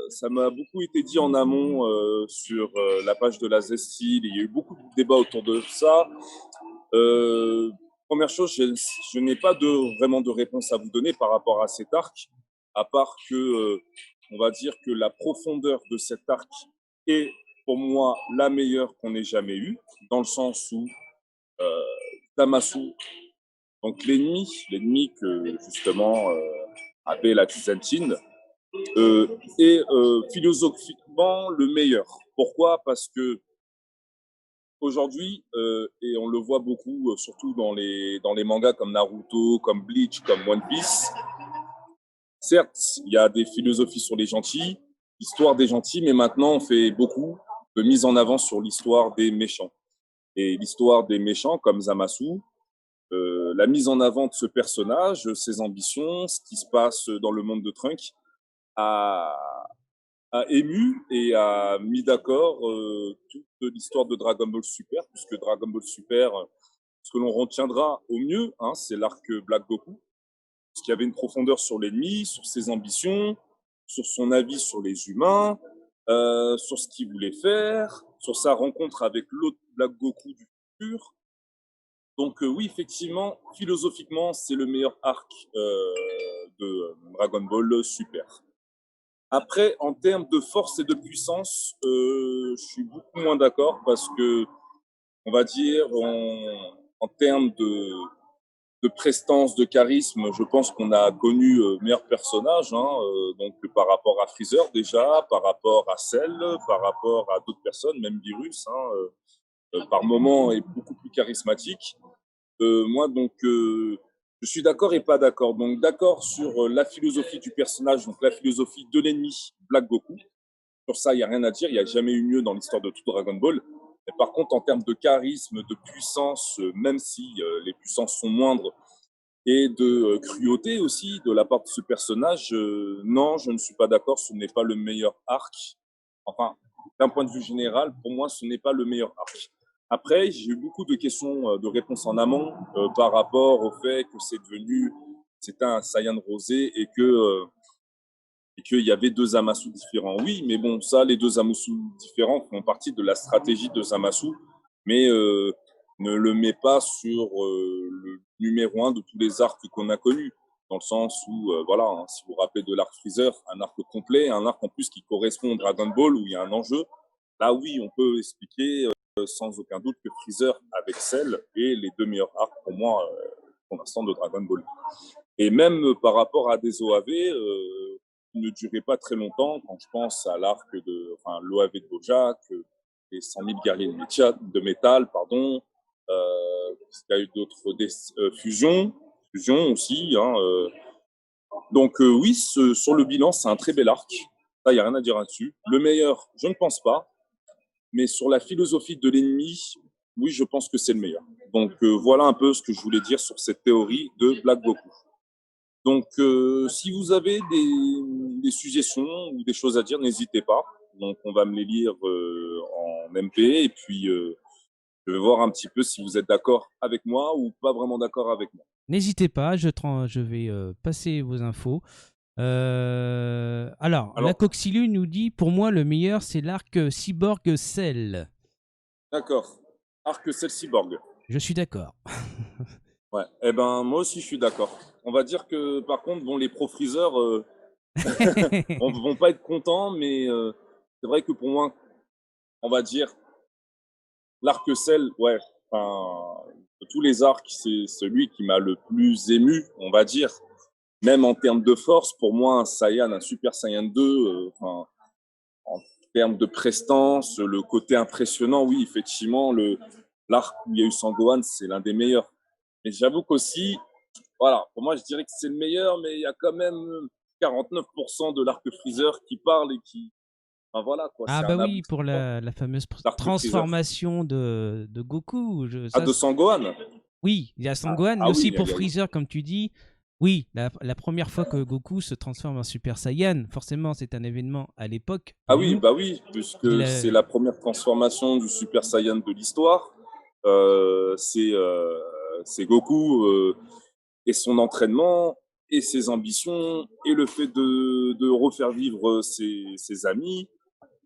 ça m'a beaucoup été dit en amont sur la page de la Zesty. Il y a eu beaucoup de débats autour de ça. Première chose, je n'ai pas vraiment de réponse à vous donner par rapport à cet arc, à part que, on va dire que la profondeur de cet arc est pour moi la meilleure qu'on ait jamais eue, dans le sens où Damasu, donc l'ennemi que justement avait la Byzantine, est philosophiquement le meilleur. Pourquoi? Parce que aujourd'hui, et on le voit beaucoup, surtout dans les mangas comme Naruto, comme Bleach, comme One Piece, certes, il y a des philosophies sur les gentils, l'histoire des gentils, mais maintenant on fait beaucoup de mise en avant sur l'histoire des méchants. Et l'histoire des méchants, comme Zamasu, la mise en avant de ce personnage, ses ambitions, ce qui se passe dans le monde de Trunk, a, a ému et a mis d'accord toute l'histoire de Dragon Ball Super, puisque Dragon Ball Super, ce que l'on retiendra au mieux, hein, c'est l'arc Black Goku, parce qu'il y avait une profondeur sur l'ennemi, sur ses ambitions, sur son avis sur les humains, sur ce qu'il voulait faire, sur sa rencontre avec l'autre Black Goku du futur. Donc oui, effectivement, philosophiquement, c'est le meilleur arc de Dragon Ball Super. Après, en termes de force et de puissance, je suis beaucoup moins d'accord parce que, on va dire, en termes de prestance, de charisme, je pense qu'on a connu meilleurs personnages, hein, donc par rapport à Freezer déjà, par rapport à Cell, par rapport à d'autres personnes, même Virus, hein, par moment est beaucoup plus charismatique. Moi, donc, je suis d'accord et pas d'accord. Donc, d'accord sur la philosophie du personnage, donc la philosophie de l'ennemi, Black Goku. Sur ça, il n'y a rien à dire. Il n'y a jamais eu mieux dans l'histoire de tout Dragon Ball. Mais par contre, en termes de charisme, de puissance, même si les puissances sont moindres, et de cruauté aussi de la part de ce personnage, non, je ne suis pas d'accord. Ce n'est pas le meilleur arc. Enfin, d'un point de vue général, pour moi, ce n'est pas le meilleur arc. Après, j'ai eu beaucoup de questions, de réponses en amont par rapport au fait que c'était un Saiyan rosé et qu'il y avait deux Zamasu différents. Oui, mais bon, ça, les deux Zamasu différents font partie de la stratégie de Zamasu, mais ne le met pas sur le numéro un de tous les arcs qu'on a connus. Dans le sens où, voilà, hein, si vous vous rappelez de l'arc Freezer, un arc complet, un arc en plus qui correspond à Dragon Ball où il y a un enjeu, là oui, on peut expliquer sans aucun doute que Freezer avec Cell est les deux meilleurs arcs pour moi pour l'instant de Dragon Ball. Et même par rapport à des OAV, qui ne durait pas très longtemps, quand je pense à l'OAV de Bojack, les 100 000 guerriers de métal, pardon, il y a eu d'autres fusions aussi, hein, donc oui, sur le bilan, c'est un très bel arc. Ça, il n'y a rien à dire là-dessus. Le meilleur, je ne pense pas. Mais sur la philosophie de l'ennemi, oui, je pense que c'est le meilleur. Donc voilà un peu ce que je voulais dire sur cette théorie de Black Goku. Donc si vous avez des suggestions ou des choses à dire, n'hésitez pas. Donc on va me les lire en MP et puis je vais voir un petit peu si vous êtes d'accord avec moi ou pas vraiment d'accord avec moi. N'hésitez pas, je vais passer vos infos. Alors, la Alors, Coxilu nous dit, pour moi, le meilleur, c'est l'arc Cyborg Cell. d'accord. Arc Cell Cyborg. Je suis d'accord. Ouais. Eh ben moi aussi je suis d'accord. On va dire que par contre bon les pro freezer vont pas être contents mais c'est vrai que pour moi on va dire l'arc Cell ouais enfin de tous les arcs c'est celui qui m'a le plus ému on va dire même en termes de force pour moi un Super Saiyan 2 en termes de prestance le côté impressionnant oui effectivement le l'arc où il y a eu Sangohan c'est l'un des meilleurs mais j'avoue qu'aussi voilà, pour moi, je dirais que c'est le meilleur, mais il y a quand même 49% de l'arc Freezer qui parle et qui. Enfin voilà, quoi, Ah c'est bah un oui, pour aboutissement. la fameuse L'arc Freezer. transformation de Goku. Ah, de Sangohan. Oui, il y a Ah, Sangohan, mais ah oui, aussi pour Freezer, comme tu dis. Oui, la première fois que Goku se transforme en Super Saiyan, forcément, c'est un événement à l'époque ah pour oui, nous. bah oui, Il, puisque c'est la première transformation du Super Saiyan de l'histoire. C'est Goku et son entraînement. et ses ambitions, et le fait de refaire vivre ses amis.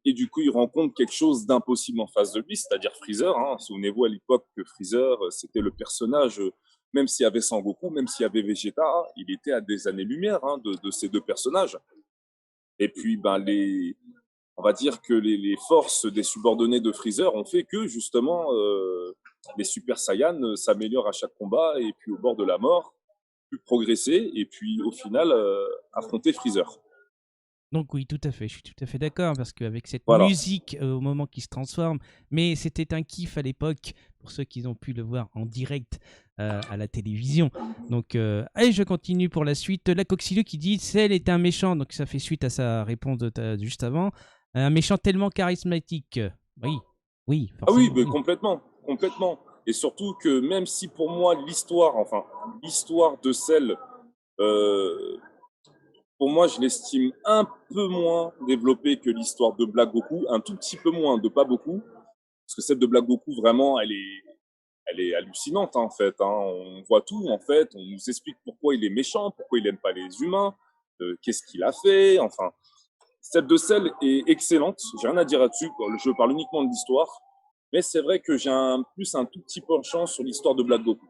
Et du coup, il rencontre quelque chose d'impossible en face de lui, c'est-à-dire Freezer. Hein. Souvenez-vous à l'époque que Freezer, c'était le personnage, même s'il y avait Sangoku, même s'il y avait Vegeta, il était à des années-lumière de ces deux personnages. Et puis, ben, on va dire que les forces des subordonnés de Freezer ont fait que, justement, les Super Saiyans s'améliorent à chaque combat, et puis au bord de la mort, pu progresser, et puis au final, affronter Freezer. Donc oui, tout à fait, je suis tout à fait d'accord, parce qu'avec cette Voilà. musique au moment qui se transforme, mais c'était un kiff à l'époque, pour ceux qui ont pu le voir en direct à la télévision. Donc, allez, je continue pour la suite. La Coxileux qui dit Cell est un méchant, donc ça fait suite à sa réponse juste avant. Un méchant tellement charismatique. Oui, oui, Ah oui, forcément. mais Oui. complètement, complètement. Et surtout que même si pour moi l'histoire, enfin l'histoire de Cell, euh, pour moi je l'estime un peu moins développée que l'histoire de Black Goku, un tout petit peu moins, de pas beaucoup, parce que celle de Black Goku vraiment elle est hallucinante hein, en fait. Hein. On voit tout en fait, on nous explique pourquoi il est méchant, pourquoi il aime pas les humains, qu'est-ce qu'il a fait, enfin. Celle de Cell est excellente, j'ai rien à dire là-dessus, je parle uniquement de l'histoire, mais c'est vrai que j'ai plus un tout petit penchant sur l'histoire de Black Goku.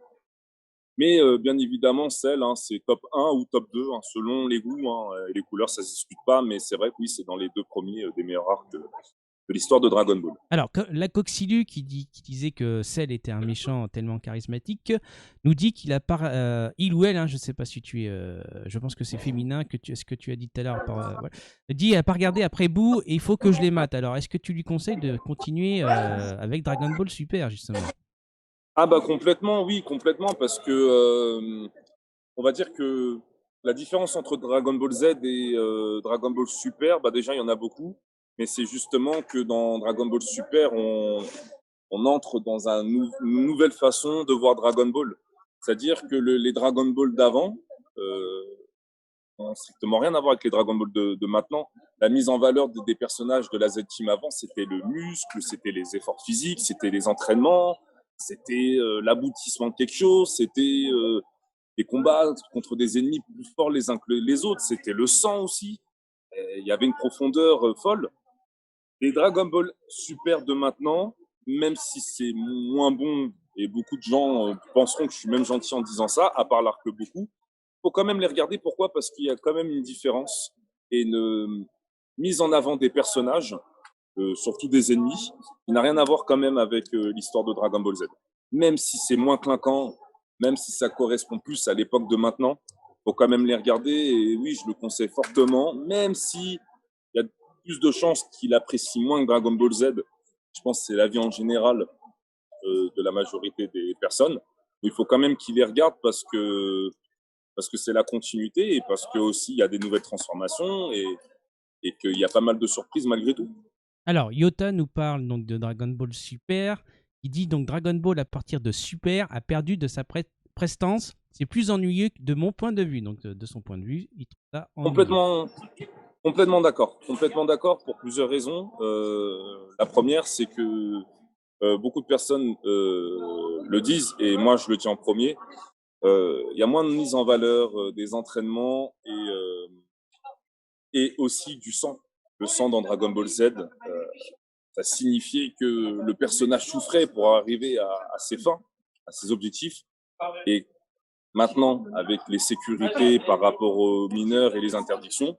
Mais bien évidemment, Cell, hein, c'est top 1 ou top 2, hein, selon les goûts hein, et les couleurs, ça ne se discute pas, mais c'est vrai que oui, c'est dans les deux premiers des meilleurs arcs de l'histoire de Dragon Ball. Alors, la Coxilu qui disait que Cell était un méchant tellement charismatique, nous dit qu'il a il ou elle, hein, je ne sais pas si tu es, je pense que c'est féminin, ce que tu as dit tout à l'heure, voilà, dit à pas regarder après Boo et il faut que je les mate. Alors, est-ce que tu lui conseilles de continuer avec Dragon Ball Super justement? Ah bah complètement, oui, complètement, parce que on va dire que la différence entre Dragon Ball Z et Dragon Ball Super, bah déjà il y en a beaucoup, mais c'est justement que dans Dragon Ball Super, on entre dans une nouvelle façon de voir Dragon Ball. C'est-à-dire que les Dragon Ball d'avant n'ont strictement rien à voir avec les Dragon Ball de maintenant. La mise en valeur des personnages de la Z-Team avant, c'était le muscle, c'était les efforts physiques, c'était les entraînements, c'était l'aboutissement de quelque chose, c'était les combats contre des ennemis plus forts les uns que les autres, c'était le sang aussi. Il y avait une profondeur folle. Les Dragon Ball Super de maintenant, même si c'est moins bon, et beaucoup de gens penseront que je suis même gentil en disant ça, à part l'arc beaucoup, faut quand même les regarder. Pourquoi? Parce qu'il y a quand même une différence et une mise en avant des personnages, surtout des ennemis, qui n'a rien à voir quand même avec l'histoire de Dragon Ball Z. Même si c'est moins clinquant, même si ça correspond plus à l'époque de maintenant, faut quand même les regarder. Et oui, je le conseille fortement, même si il y a plus de chances qu'il apprécie moins que Dragon Ball Z. Je pense que c'est l'avis en général de la majorité des personnes. Mais il faut quand même qu'il les regarde parce que c'est la continuité et parce que aussi il y a des nouvelles transformations et qu'il y a pas mal de surprises malgré tout. Alors, Yota nous parle donc de Dragon Ball Super. Il dit donc Dragon Ball à partir de Super a perdu de sa prestance. C'est plus ennuyeux de mon point de vue. Donc, de son point de vue, il trouve ça ennuyeux. Complètement, complètement d'accord pour plusieurs raisons. La première, c'est que beaucoup de personnes le disent et moi je le dis en premier. Il y a moins de mise en valeur des entraînements et aussi du sang. Le sang dans Dragon Ball Z, ça signifiait que le personnage souffrait pour arriver à ses fins, à ses objectifs. Et maintenant, avec les sécurités par rapport aux mineurs et les interdictions,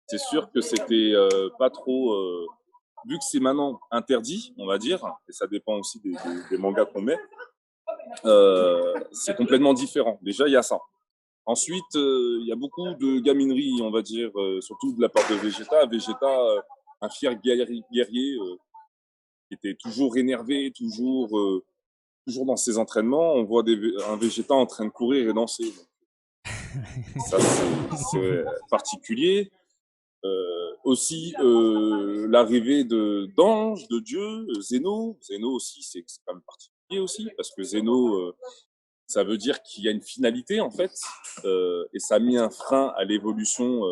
c'est sûr que c'était pas trop. Vu que c'est maintenant interdit, on va dire, et ça dépend aussi des mangas qu'on met, c'est complètement différent. Déjà, il y a ça. Ensuite, il y a beaucoup de gaminerie, on va dire, surtout de la part de Vegeta. Vegeta, un fier guerrier qui était toujours énervé, toujours dans ses entraînements. On voit un Vegeta en train de courir et danser. Ça, c'est particulier. Aussi, l'arrivée d'anges, de dieux, Zeno. Zeno aussi, c'est quand même particulier aussi, parce que Zeno, ça veut dire qu'il y a une finalité, en fait, et ça a mis un frein à l'évolution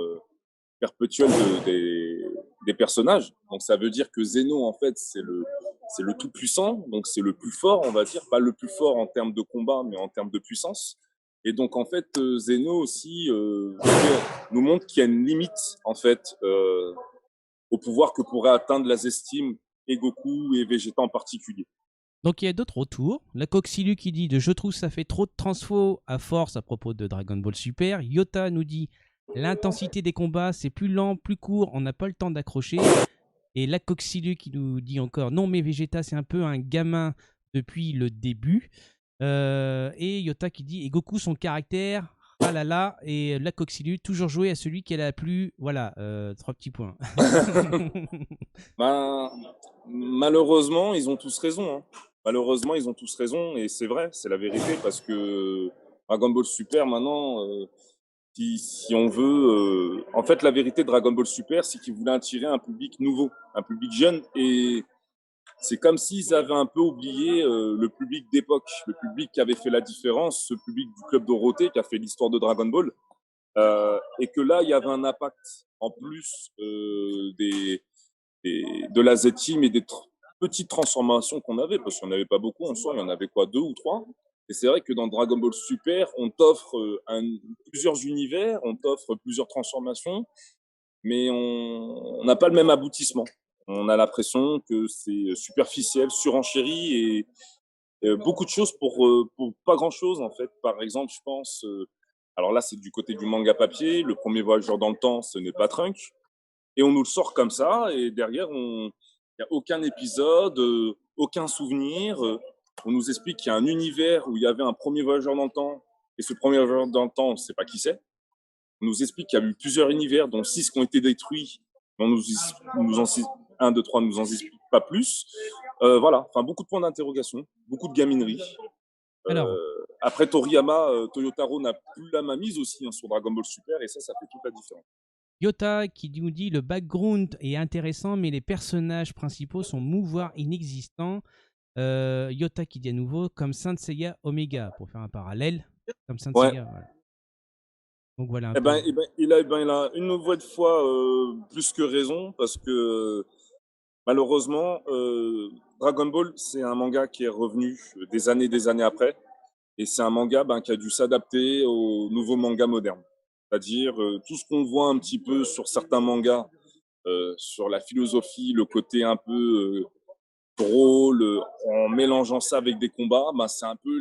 perpétuelle des personnages. Donc ça veut dire que Zeno, en fait, c'est le tout-puissant, donc c'est le plus fort, on va dire, pas le plus fort en termes de combat, mais en termes de puissance. Et donc, en fait, Zeno aussi nous montre qu'il y a une limite, en fait, au pouvoir que pourraient atteindre la Zestime et Goku et Vegeta en particulier. Donc il y a d'autres retours. La Coxilu qui dit de je trouve ça fait trop de transfo à force à propos de Dragon Ball Super. Yota nous dit l'intensité des combats c'est plus lent, plus court, on n'a pas le temps d'accrocher. Et la Coxilu qui nous dit encore non mais Vegeta c'est un peu un gamin depuis le début. Et Yota qui dit et Goku son caractère. Ah là là, et la Coxilu, toujours jouer à celui qu'elle a plu. Voilà, 3 petits points. Ben, malheureusement, ils ont tous raison. Hein. Malheureusement, ils ont tous raison, et c'est vrai, c'est la vérité, parce que Dragon Ball Super, maintenant, si on veut... En fait, la vérité de Dragon Ball Super, c'est qu'ils voulaient attirer un public nouveau, un public jeune, et c'est comme s'ils avaient un peu oublié le public d'époque, le public qui avait fait la différence, ce public du Club Dorothée qui a fait l'histoire de Dragon Ball, et que là, il y avait un impact en plus de la Z-Team et des petites transformations qu'on avait, parce qu'il n'y en avait pas beaucoup en soi, il y en avait quoi, 2 ou 3. Et c'est vrai que dans Dragon Ball Super, on t'offre plusieurs univers, on t'offre plusieurs transformations, mais on n'a pas le même aboutissement. On a l'impression que c'est superficiel, surenchéri et beaucoup de choses pour pas grand-chose en fait. Par exemple, je pense, alors là c'est du côté du manga papier, le premier voyageur dans le temps, ce n'est pas Trunk, et on nous le sort comme ça, et derrière, il n'y a aucun épisode, aucun souvenir. On nous explique qu'il y a un univers où il y avait un premier voyageur dans le temps, et ce premier voyageur dans le temps, on ne sait pas qui c'est. On nous explique qu'il y a eu plusieurs univers, dont 6 qui ont été détruits. On nous en 1, 2, 3 nous en explique pas plus. Voilà, enfin beaucoup de points d'interrogation, beaucoup de gaminerie. Alors, Après Toriyama, Toyotaro n'a plus la main mise aussi sur Dragon Ball Super, et ça fait toute la différence. Yota qui nous dit le background est intéressant, mais les personnages principaux sont mous, voire inexistants. Yota qui dit à nouveau comme Saint Seiya Omega, pour faire un parallèle. Comme Saint Ouais. Seiya, voilà. Donc voilà un Eh peu. ben, il a une nouvelle fois plus que raison, parce que malheureusement, Dragon Ball, c'est un manga qui est revenu des années après, et c'est un manga qui a dû s'adapter aux nouveaux mangas modernes. C'est-à-dire tout ce qu'on voit un petit peu sur certains mangas, sur la philosophie, le côté un peu drôle, en mélangeant ça avec des combats, c'est un peu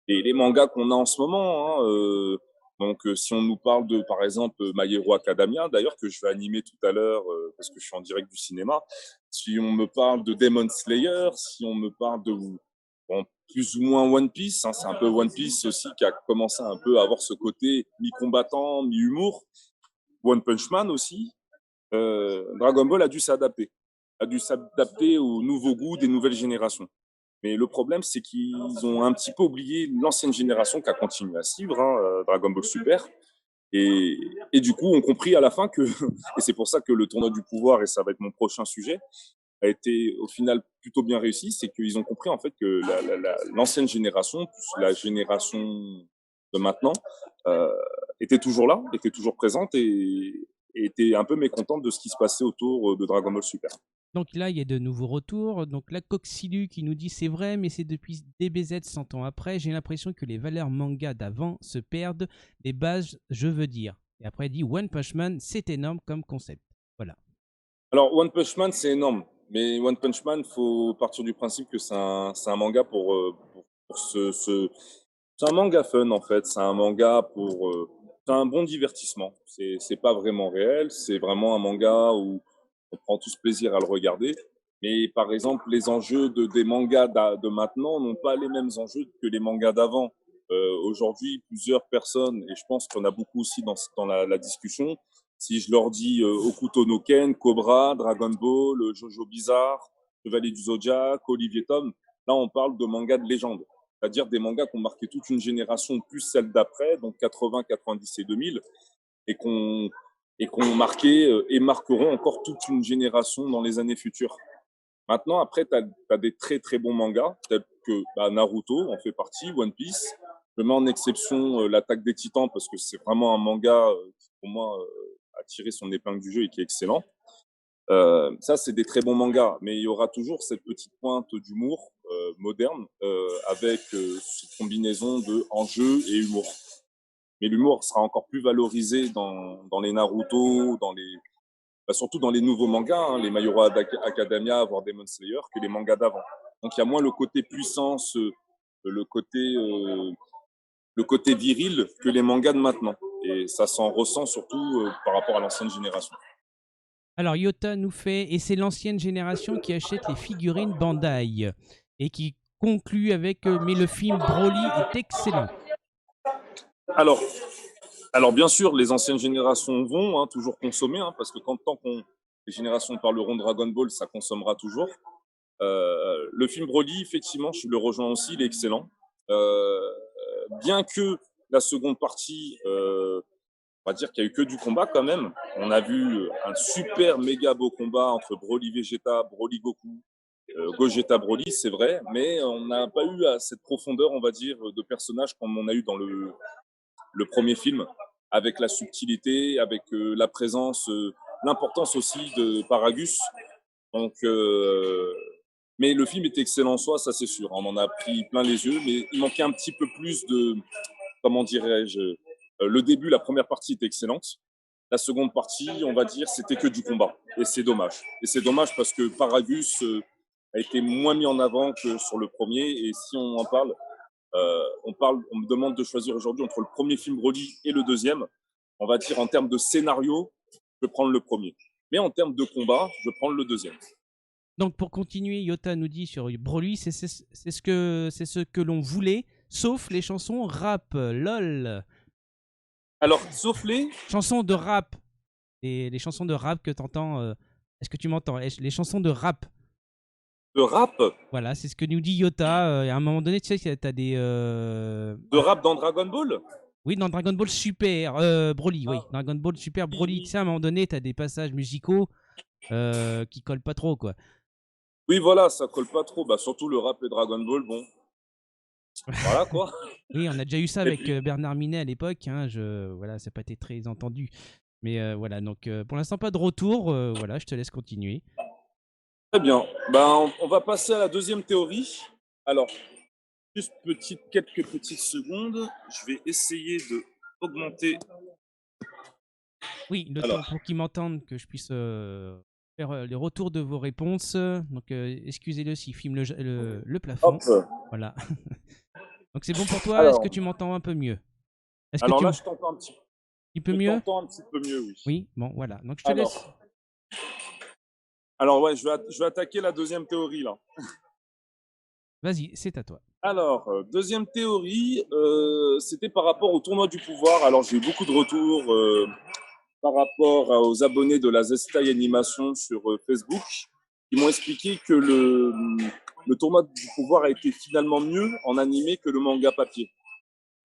les mangas qu'on a en ce moment. Hein, donc, si on nous parle de, par exemple, My Hero Academia, d'ailleurs, que je vais animer tout à l'heure, parce que je suis en direct du cinéma, si on me parle de Demon Slayer, si on me parle de bon, plus ou moins One Piece, hein, c'est un peu One Piece aussi qui a commencé un peu à avoir ce côté mi-combattant, mi-humour. One Punch Man aussi. Dragon Ball a dû s'adapter aux nouveaux goûts des nouvelles générations. Mais le problème, c'est qu'ils ont un petit peu oublié l'ancienne génération qui a continué à suivre, hein, Dragon Ball Super. Et du coup, on compris à la fin que, et c'est pour ça que le tournoi du pouvoir, et ça va être mon prochain sujet, a été au final plutôt bien réussi, c'est qu'ils ont compris en fait que l'ancienne génération, plus la génération de maintenant, euh, était toujours là, était toujours présente, et était un peu mécontente de ce qui se passait autour de Dragon Ball Super. Donc là, il y a de nouveaux retours. Donc la Coxilu qui nous dit c'est vrai, mais c'est depuis DBZ 100 ans après. J'ai l'impression que les valeurs manga d'avant se perdent. Les bases, je veux dire. Et après, il dit One Punch Man, c'est énorme comme concept. Voilà. Alors, One Punch Man, c'est énorme. Mais One Punch Man, il faut partir du principe que c'est un manga pour c'est un manga fun, en fait. C'est un manga pour... c'est un bon divertissement. C'est pas vraiment réel. C'est vraiment un manga où on prend tous plaisir à le regarder. Mais par exemple, les enjeux des mangas de maintenant n'ont pas les mêmes enjeux que les mangas d'avant. Aujourd'hui, plusieurs personnes, et je pense qu'on a beaucoup aussi dans la discussion, si je leur dis Hokuto no Ken, Cobra, Dragon Ball, Jojo Bizarre, Chevalier du Zodiac, Olivier Tom, là on parle de mangas de légende. C'est-à-dire des mangas qui ont marqué toute une génération, plus celle d'après, donc 80, 90 et 2000, et qu'on marqué et marqueront encore toute une génération dans les années futures. Maintenant, après, tu as des très très bons mangas, tels que Naruto en fait partie, One Piece. Je mets en exception l'Attaque des Titans, parce que c'est vraiment un manga qui, pour moi, a tiré son épingle du jeu et qui est excellent. Ça, c'est des très bons mangas, mais il y aura toujours cette petite pointe d'humour moderne avec cette combinaison de enjeu et humour. Mais l'humour sera encore plus valorisé dans les Naruto, surtout dans les nouveaux mangas, hein, les My Hero Academia, voire Demon Slayer, que les mangas d'avant. Donc il y a moins le côté puissance, le côté viril que les mangas de maintenant. Et ça s'en ressent surtout par rapport à l'ancienne génération. Alors, Yota nous fait, et c'est l'ancienne génération qui achète les figurines Bandai, et qui conclut avec, mais le film Broly est excellent. Alors, alors bien sûr, les anciennes générations vont toujours consommer, parce que tant que les générations parleront de Dragon Ball, ça consommera toujours. Le film Broly, effectivement, je le rejoins aussi, il est excellent. Bien que la seconde partie, on va dire qu'il n'y a eu que du combat quand même. On a vu un super méga beau combat entre Broly Vegeta, Broly Goku, Gogeta Broly, c'est vrai, mais on n'a pas eu cette profondeur, on va dire, de personnages comme on a eu dans le premier film, avec la subtilité, avec la présence, l'importance aussi de Paragus. Donc, mais le film était excellent en soi, ça c'est sûr. On en a pris plein les yeux, mais il manquait un petit peu plus de, comment dirais-je, le début, la première partie était excellente. La seconde partie, on va dire, c'était que du combat. Et c'est dommage. Et c'est dommage parce que Paragus a été moins mis en avant que sur le premier. Et si on en parle, on me demande de choisir aujourd'hui entre le premier film Broly et le deuxième. On va dire en termes de scénario, je vais prendre le premier. Mais en termes de combat, je prends le deuxième. Donc, pour continuer, Yota nous dit sur Broly, c'est ce que l'on voulait, sauf les chansons rap. LOL. Alors, sauf les chansons de rap. Et les chansons de rap que t'entends. Est-ce que tu m'entends? Les chansons de rap. De rap? Voilà, c'est ce que nous dit Yota. À un moment donné, tu sais, t'as des. De rap dans Dragon Ball? Oui, dans Dragon Ball Super. Broly, oui. Dragon Ball Super Broly. Tu sais, à un moment donné, t'as des passages musicaux qui collent pas trop, quoi. Oui, voilà, ça colle pas trop. Bah, surtout le rap et Dragon Ball, bon. Voilà, quoi. Oui, on a déjà eu ça avec Bernard Minet à l'époque. Hein, voilà, ça n'a pas été très entendu. Mais voilà, donc pour l'instant, pas de retour. Voilà, je te laisse continuer. Très bien. Ben, on va passer à la deuxième théorie. Alors, juste quelques petites secondes. Je vais essayer de augmenter. Oui, le temps pour qu'ils m'entendent, que je puisse faire les retours de vos réponses. Donc, excusez-le s'il filme le plafond. Hop. Voilà. Donc, c'est bon pour toi? Est-ce que tu m'entends un peu mieux? Alors là, je t'entends un petit peu. Un peu mieux? Je t'entends un petit peu mieux, oui. Oui, bon, voilà. Donc, je te laisse. Alors, ouais, je vais attaquer la deuxième théorie, là. Vas-y, c'est à toi. Alors, deuxième théorie, c'était par rapport au tournoi du pouvoir. Alors, j'ai eu beaucoup de retours par rapport aux abonnés de la Zestai Animation sur Facebook. Ils m'ont expliqué que le tournoi du pouvoir a été finalement mieux en animé que le manga papier.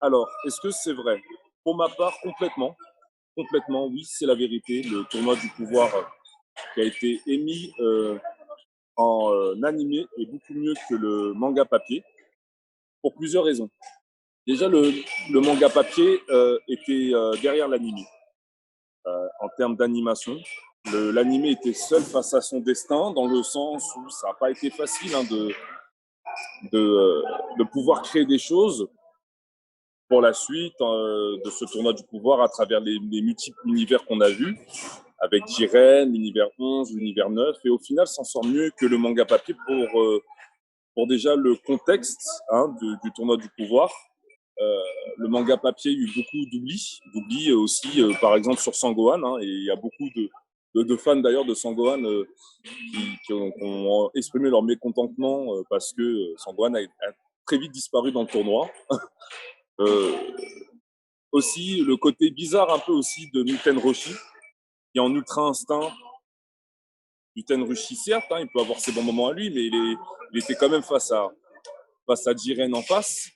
Alors, est-ce que c'est vrai? Pour ma part, complètement. Complètement, oui, c'est la vérité. Le tournoi du pouvoir qui a été émis en animé est beaucoup mieux que le manga papier, pour plusieurs raisons. Déjà, le manga papier était derrière l'animé. En termes d'animation, l'animé était seul face à son destin, dans le sens où ça n'a pas été facile de pouvoir créer des choses pour la suite de ce tournoi du pouvoir à travers les multiples univers qu'on a vus, avec Jiren, l'univers 11, l'univers 9, et au final s'en sort mieux que le manga papier pour déjà le contexte du tournoi du pouvoir. Le manga papier, il y a eu beaucoup d'oublis aussi, par exemple sur Sangohan, et il y a beaucoup de fans d'ailleurs de Sangohan qui ont exprimé leur mécontentement parce que Sangohan a très vite disparu dans le tournoi. Aussi, le côté bizarre un peu aussi de Muten Roshi, qui est en ultra instinct. Muten Roshi, certes, il peut avoir ses bons moments à lui, mais il était quand même face à Jiren en face.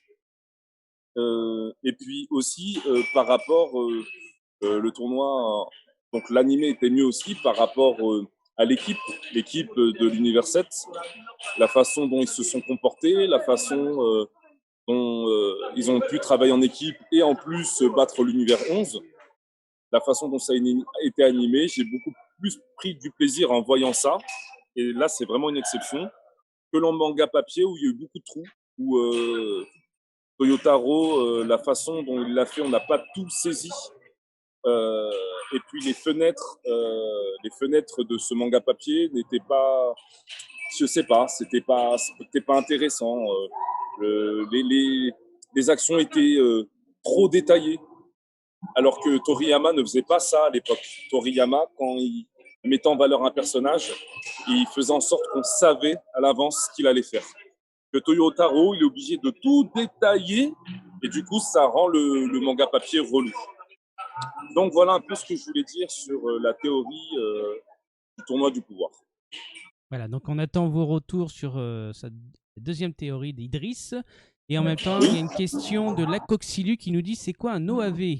Et puis aussi, par rapport le tournoi, donc l'animé était mieux aussi par rapport à l'équipe de l'univers 7, la façon dont ils se sont comportés, la façon dont ils ont pu travailler en équipe et en plus battre l'univers 11, la façon dont ça a été animé, j'ai beaucoup plus pris du plaisir en voyant ça. Et là, c'est vraiment une exception. que le manga papier où il y a eu beaucoup de trous, où Toyotaro, la façon dont il l'a fait, on n'a pas tout saisi. Et puis les fenêtres de ce manga papier n'étaient pas, je sais pas, c'était pas intéressant. Les actions étaient trop détaillées, alors que Toriyama ne faisait pas ça à l'époque. Toriyama, quand il mettait en valeur un personnage, il faisait en sorte qu'on savait à l'avance ce qu'il allait faire. Que Toyotaro, il est obligé de tout détailler, et du coup, ça rend le manga papier relou. Donc voilà un peu ce que je voulais dire sur la théorie du tournoi du pouvoir. Voilà, donc on attend vos retours sur sa deuxième théorie d'Idriss. Et en même temps, il y a une question de Lacoxilu qui nous dit c'est quoi un OAV?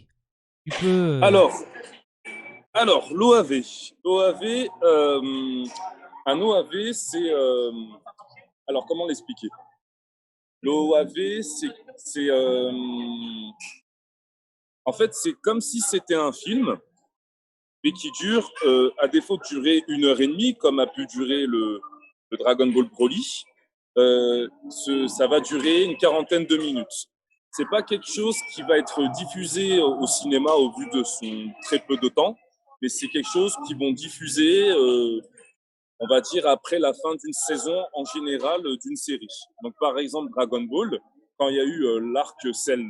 Tu peux. Alors, l'OAV. Un OAV, c'est. Alors, comment l'expliquer? L'OAV, c'est en fait, c'est comme si c'était un film, mais qui dure, à défaut de durer 1 heure et demie, comme a pu durer le Dragon Ball Broly, ça va durer une quarantaine de minutes. C'est pas quelque chose qui va être diffusé au cinéma au vu de son très peu de temps, mais c'est quelque chose qu'ils vont diffuser, on va dire, après la fin d'une saison en général d'une série. Donc par exemple Dragon Ball, quand il y a eu l'arc Cell,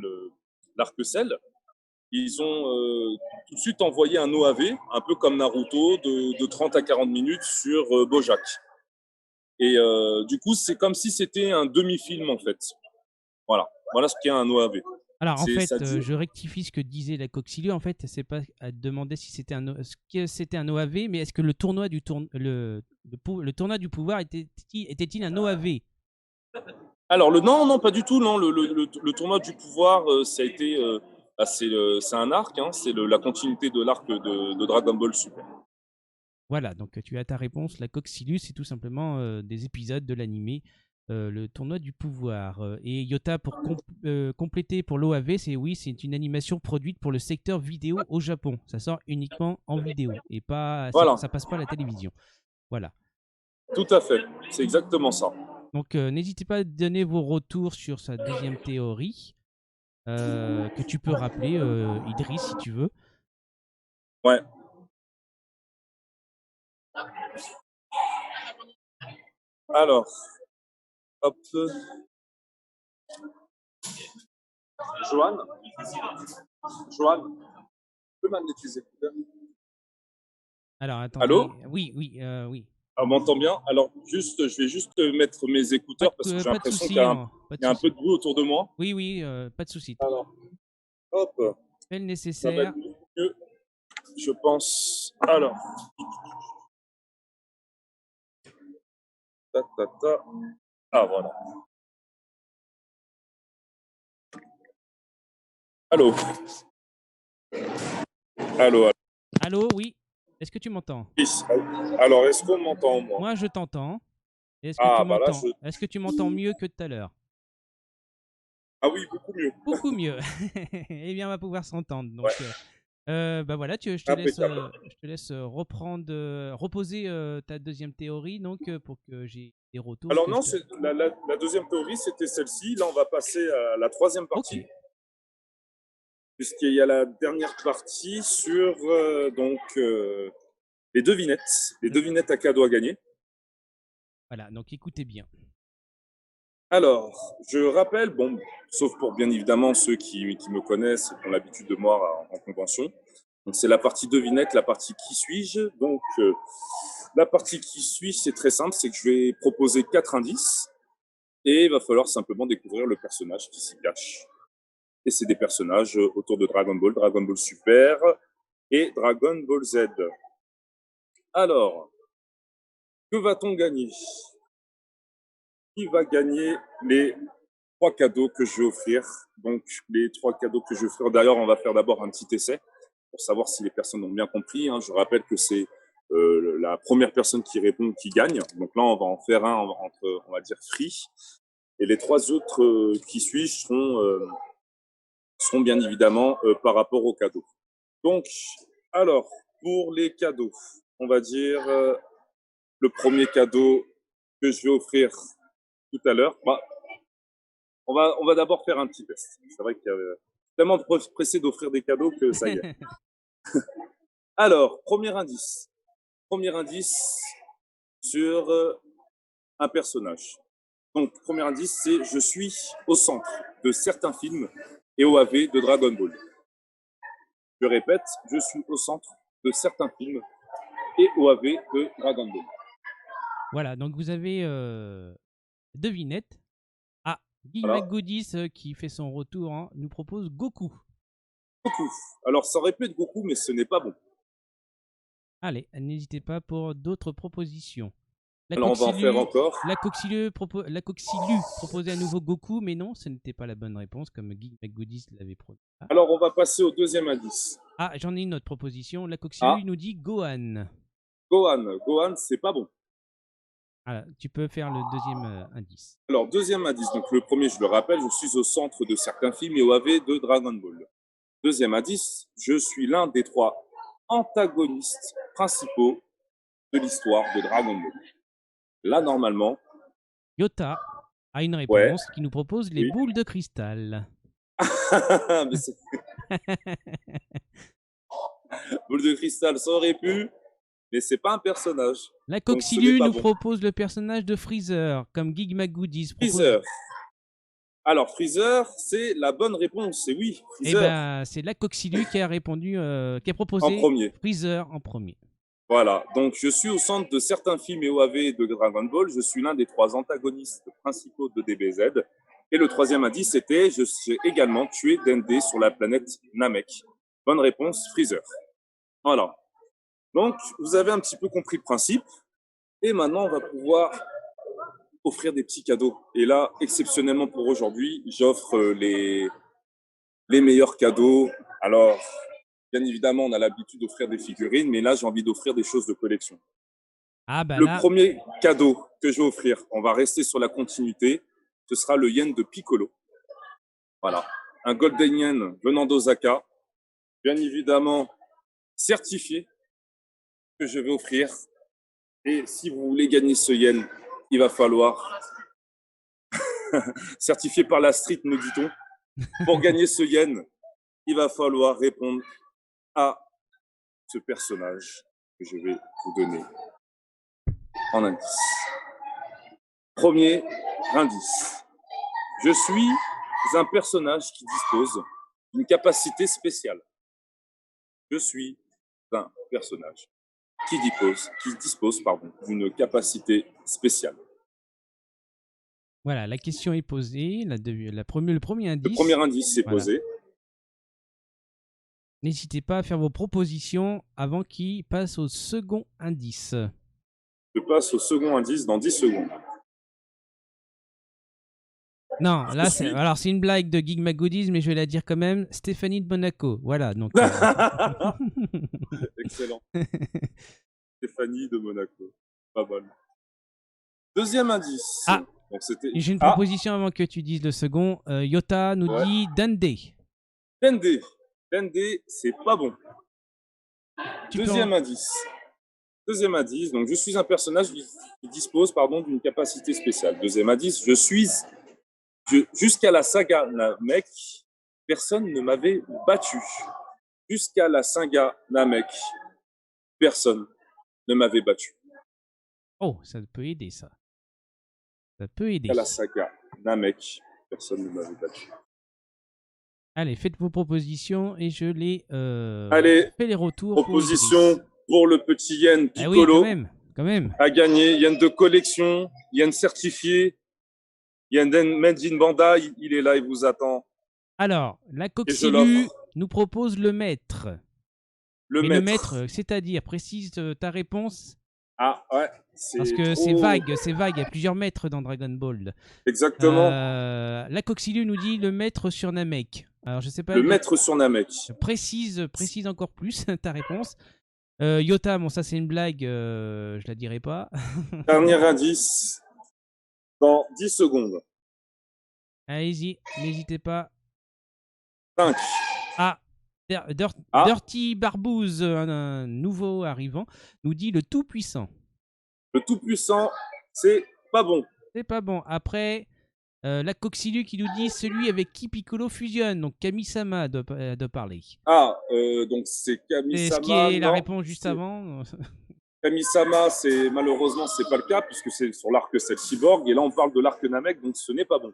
ils ont tout de suite envoyé un OAV, un peu comme Naruto, de 30 à 40 minutes sur Bojack. Et du coup, c'est comme si c'était un demi-film, en fait. Voilà ce qu'est un OAV. Alors en fait, Ça dure... je rectifie ce que disait la Coxilu. En fait, c'est pas à te demander si c'était un OAV, mais est-ce que le tournoi du tournoi du pouvoir était-il un OAV? Alors non, pas du tout. Non, le tournoi du pouvoir, ça a été, c'est un arc. Hein, c'est la continuité de l'arc de Dragon Ball Super. Voilà, donc tu as ta réponse. La Coxilus, c'est tout simplement des épisodes de l'animé le tournoi du pouvoir. Et Yota, pour compléter pour l'OAV, c'est une animation produite pour le secteur vidéo au Japon. Ça sort uniquement en vidéo et pas, Voilà. ça passe pas à la télévision. Voilà. Tout à fait, c'est exactement ça. Donc n'hésitez pas à donner vos retours sur sa deuxième théorie que tu peux rappeler, Idriss, si tu veux. Ouais. Alors, hop. Joanne, tu peux m'amener tes écouteurs? Alors attendez. Allô? Oui. On m'entend bien? Alors, je vais juste mettre mes écouteurs parce que j'ai Pas de l'impression qu'il souci. y a un peu de bruit autour de moi. Oui, pas de souci. Alors, hop, Fais le ça va nécessaire. être mieux, je pense. Alors, ta. Ah, voilà. Allô? Allô? Allô, oui. Est-ce que tu m'entends? Alors, est-ce qu'on m'entend, moi? Moi, je t'entends. Est-ce que tu Ah, bah là, m'entends? Est-ce que tu m'entends mieux que tout à l'heure? Ah oui, beaucoup mieux. Beaucoup mieux. Eh bien, on va pouvoir s'entendre. Donc, bah voilà, je Impeccable. te laisse reposer ta deuxième théorie, donc pour que j'ai des retours. Alors non, la deuxième théorie, c'était celle-ci. Là, on va passer à la troisième partie. Ok. Puisqu'il y a la dernière partie sur les devinettes à cadeau à gagner. Voilà, donc écoutez bien. Alors, je rappelle, bon, sauf pour bien évidemment ceux qui me connaissent et qui ont l'habitude de moi en convention. Donc c'est la partie devinette, la partie qui suis-je. Donc la partie qui suis-je, c'est très simple, c'est que je vais proposer 4 indices et il va falloir simplement découvrir le personnage qui s'y cache. Et c'est des personnages autour de Dragon Ball Super et Dragon Ball Z. Alors, que va-t-on gagner? Qui va gagner les 3 cadeaux que je vais offrir? Donc, les 3 cadeaux que je vais offrir, d'ailleurs, on va faire d'abord un petit essai pour savoir si les personnes ont bien compris. Hein. Je rappelle que c'est la première personne qui répond qui gagne. Donc là, on va en faire un entre, on va dire, free. Et les 3 autres qui suivent seront bien évidemment par rapport aux cadeaux. Donc, alors, pour les cadeaux, on va dire le premier cadeau que je vais offrir, tout à l'heure. Bah, on va d'abord faire un petit test. C'est vrai qu'il y a tellement pressé d'offrir des cadeaux que ça y est. Alors, premier indice. Premier indice sur un personnage. Donc, premier indice, c'est je suis au centre de certains films et OAV de Dragon Ball. Je répète, je suis au centre de certains films et OAV de Dragon Ball. Voilà, donc vous avez devinette. Ah, Guy Voilà. McGoodis qui fait son retour hein, nous propose Goku. Goku. Alors, ça aurait pu être Goku, mais ce n'est pas bon. Allez, n'hésitez pas pour d'autres propositions. La Alors, on va en faire encore. La Coxilu proposait à nouveau Goku, mais non, ce n'était pas la bonne réponse, comme Guy McGoodis l'avait produit. Alors, on va passer au deuxième indice. Ah, j'en ai une autre proposition. La Coxilu nous dit Gohan. Gohan. Gohan, c'est pas bon. Alors, tu peux faire le deuxième indice. Alors, deuxième indice. Donc, le premier, je le rappelle, je suis au centre de certains films et OAV de Dragon Ball. Deuxième indice, je suis l'un des 3 antagonistes principaux de l'histoire de Dragon Ball. Là, normalement, Yota a une réponse qui nous propose les boules de cristal. Mais boule de cristal, ça aurait pu, mais c'est pas un personnage. La Coxilu nous propose le personnage de Freezer, comme Gig McGoodis propose. Freezer. Alors, Freezer, c'est la bonne réponse, c'est oui. Freezer. Eh ben, c'est la Coxilu qui a répondu, qui a proposé en premier. Freezer en premier. Voilà, donc je suis au centre de certains films et OAV de Dragon Ball. Je suis l'un des 3 antagonistes principaux de DBZ. Et le troisième indice, c'était je suis également tué Dende sur la planète Namek. Bonne réponse, Freezer. Voilà. Donc, vous avez un petit peu compris le principe. Et maintenant, on va pouvoir offrir des petits cadeaux. Et là, exceptionnellement pour aujourd'hui, j'offre les meilleurs cadeaux. Alors, bien évidemment, on a l'habitude d'offrir des figurines, mais là, j'ai envie d'offrir des choses de collection. Ah bah le premier cadeau que je vais offrir, on va rester sur la continuité, ce sera le yen de Piccolo. Voilà, un Golden Yen venant d'Osaka, bien évidemment certifié, que je vais offrir. Et si vous voulez gagner ce yen, il va falloir certifié par la street, nous dit-on. Pour gagner ce yen, il va falloir répondre à ce personnage que je vais vous donner en indice. Premier indice. Je suis un personnage qui dispose d'une capacité spéciale. Je suis un personnage qui dispose d'une capacité spéciale. Voilà, la question est posée. Le premier indice. Le premier indice est posé. N'hésitez pas à faire vos propositions avant qu'il passe au second indice. Je passe au second indice dans 10 secondes. Non, là, c'est une blague de Gig McGoodis, mais je vais la dire quand même. Stéphanie de Monaco. Voilà, donc. Excellent. Stéphanie de Monaco. Pas mal. Deuxième indice. Ah, j'ai une proposition avant que tu dises le second. Yota nous dit Dende. Dende, c'est pas bon. Deuxième indice. Deuxième indice, donc je suis un personnage qui dispose d'une capacité spéciale. Deuxième indice, jusqu'à la saga Namek, personne ne m'avait battu. Jusqu'à la saga Namek, personne ne m'avait battu. Oh, ça peut aider, ça. Ça peut aider. Jusqu'à la saga Namek, personne ne m'avait battu. Allez, faites vos propositions et je les fais les retours. Proposition pour le petit yen Piccolo. Ah oui, quand même. À gagner, yen de collection, yen certifié. Yen Made in Bandai, il est là, il vous attend. Alors, la Coxilu nous propose le maître. Le maître, c'est-à-dire, précise ta réponse. Ah ouais, parce que c'est vague, il y a plusieurs maîtres dans Dragon Ball. Exactement. La Coxilu nous dit le maître sur Namek. Alors, je sais pas. Le maître sur Namek. Précise encore plus ta réponse. Yota, bon, ça c'est une blague, je la dirai pas. Dernier indice, dans 10 secondes. Allez-y, n'hésitez pas. 5. Ah, Dirty Barbouze, un nouveau arrivant, nous dit le Tout-Puissant. Le Tout-Puissant, c'est pas bon. C'est pas bon. Après, la Coxilu qui nous dit celui avec qui Piccolo fusionne. Donc Kami-sama doit parler. Ah, donc c'est C'est ce qui Kami-sama, est la non. réponse juste avant. Kami-sama, malheureusement, c'est pas le cas, puisque c'est sur l'arc Cell Cyborg, et là on parle de l'arc Namek, donc ce n'est pas bon.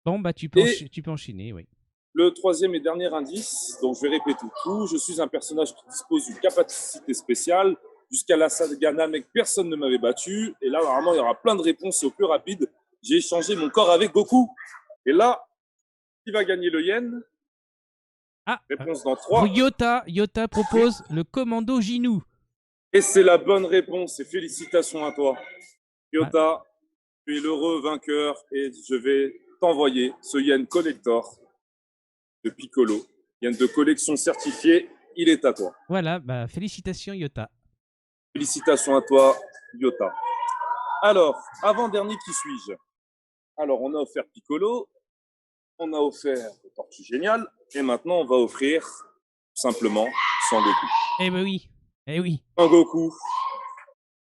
Bon, bah tu Et peux enchaîner, oui. le troisième et dernier indice, donc je vais répéter tout. Je suis un personnage qui dispose d'une capacité spéciale. Jusqu'à la saga Namek, personne ne m'avait battu. Et là, normalement, il y aura plein de réponses au plus rapide. J'ai échangé mon corps avec Goku. Et là, qui va gagner le yen? Ah, Réponse dans 3. Yota propose le commando Ginou. Et c'est la bonne réponse. Et félicitations à toi. Yota, tu es l'heureux vainqueur et je vais t'envoyer ce yen collector de Piccolo. Yen de collection certifié, il est à toi. Voilà, bah félicitations Yota. Félicitations à toi, Yota. Alors, avant-dernier, qui suis-je? Alors, on a offert Piccolo, on a offert Tortue Géniale, et maintenant, on va offrir tout simplement Sangoku. Eh ben oui, Sangoku.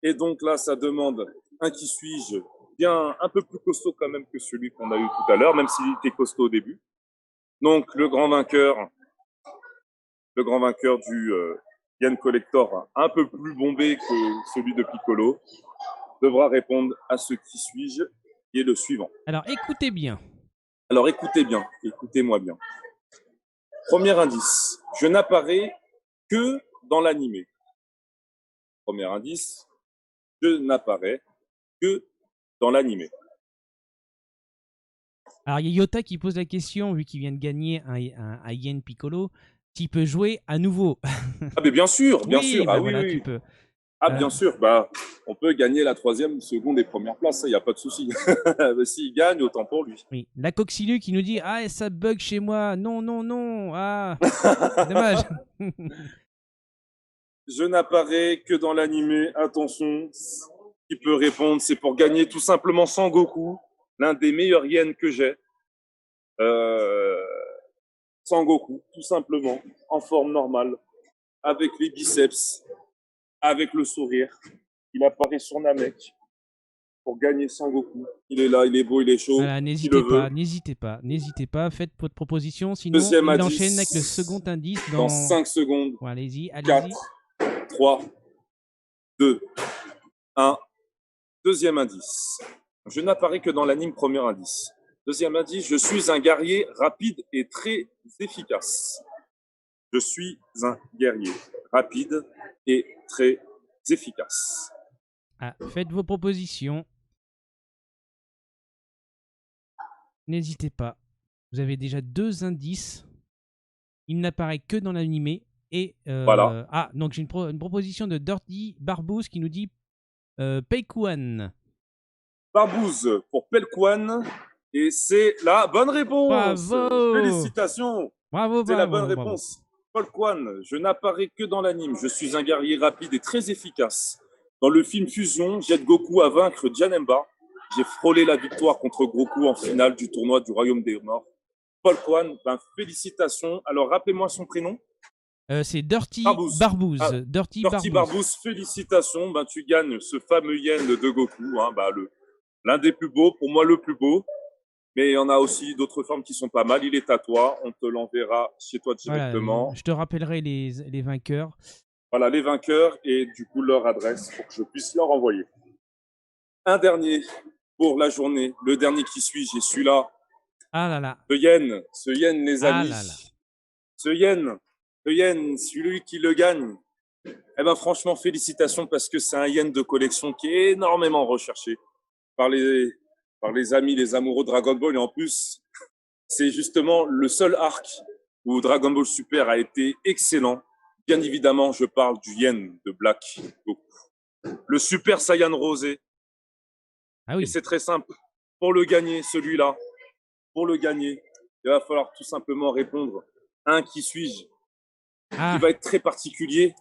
Et donc là, ça demande un qui suis-je bien un peu plus costaud quand même que celui qu'on a eu tout à l'heure, même s'il était costaud au début. Donc, le grand vainqueur du Yen Collector, un peu plus bombé que celui de Piccolo, devra répondre à ce qui suis-je, qui est le suivant. Alors écoutez bien. Alors écoutez bien, écoutez-moi bien. Premier indice, je n'apparais que dans l'animé. Premier indice, je n'apparais que dans l'animé. Alors il y a Yota qui pose la question, vu qu'il vient de gagner un Yen Piccolo, s'il peut jouer à nouveau. Ah mais bien sûr, bien Oui, sûr. bah Ah voilà, oui, tu oui. peux. Ah bien sûr, bah on peut gagner la troisième, seconde et première place, ça y a pas de souci. S'il gagne, autant pour lui. Oui, la Coxilu qui nous dit ah ça bug chez moi, non, ah dommage. Je n'apparais que dans l'animé. Attention, qui peut répondre, c'est pour gagner tout simplement Sangoku, l'un des meilleurs yens que j'ai. Sangoku, tout simplement, en forme normale, avec les biceps, avec le sourire. Il apparaît sur Namek pour gagner Sangoku. Il est là, il est beau, il est chaud. Voilà, n'hésitez pas, faites votre proposition, sinon Deuxième il indice, enchaîne avec le second indice dans 5 secondes. Bon, allez-y. 4, 3, 2, 1. Deuxième indice. Je n'apparais que dans l'anime, premier indice. Deuxième indice, je suis un guerrier rapide et très efficace. Je suis un guerrier rapide et très efficace. Ah, faites vos propositions. N'hésitez pas. Vous avez déjà 2 indices. Il n'apparaît que dans l'animé. Et voilà. Ah, donc j'ai une proposition de Dirty Barbouze qui nous dit Peikuan. Barbouze pour Pelquan. Et c'est la bonne réponse. Bravo. Félicitations. Bravo, c'est la bonne réponse. Pelquan, je n'apparais que dans l'anime. Je suis un guerrier rapide et très efficace. Dans le film Fusion, j'aide Goku à vaincre Janemba. J'ai frôlé la victoire contre Goku en finale du tournoi du Royaume des Morts. Pelquan, félicitations. Alors, rappelez-moi son prénom. C'est Dirty Barbouze. Ah, Dirty Barbouze, félicitations. Tu gagnes ce fameux yen de Goku. L'un des plus beaux, pour moi le plus beau. Mais il y en a aussi d'autres formes qui sont pas mal. Il est à toi. On te l'enverra chez toi directement. Voilà, je te rappellerai les vainqueurs. Voilà, les vainqueurs et du coup leur adresse pour que je puisse leur envoyer. Un dernier pour la journée. Le dernier qui suit, j'ai celui-là. Ah là là. Ce yen, les amis. Ah là là. Ce yen, celui qui le gagne. Franchement, félicitations parce que c'est un yen de collection qui est énormément recherché par les amis, les amoureux de Dragon Ball. Et en plus, c'est justement le seul arc où Dragon Ball Super a été excellent. Bien évidemment, je parle du yen de Black Goku. Le Super Saiyan Rosé. Ah oui. Et c'est très simple. Pour le gagner, celui-là, il va falloir tout simplement répondre à un qui suis-je, qui va être très particulier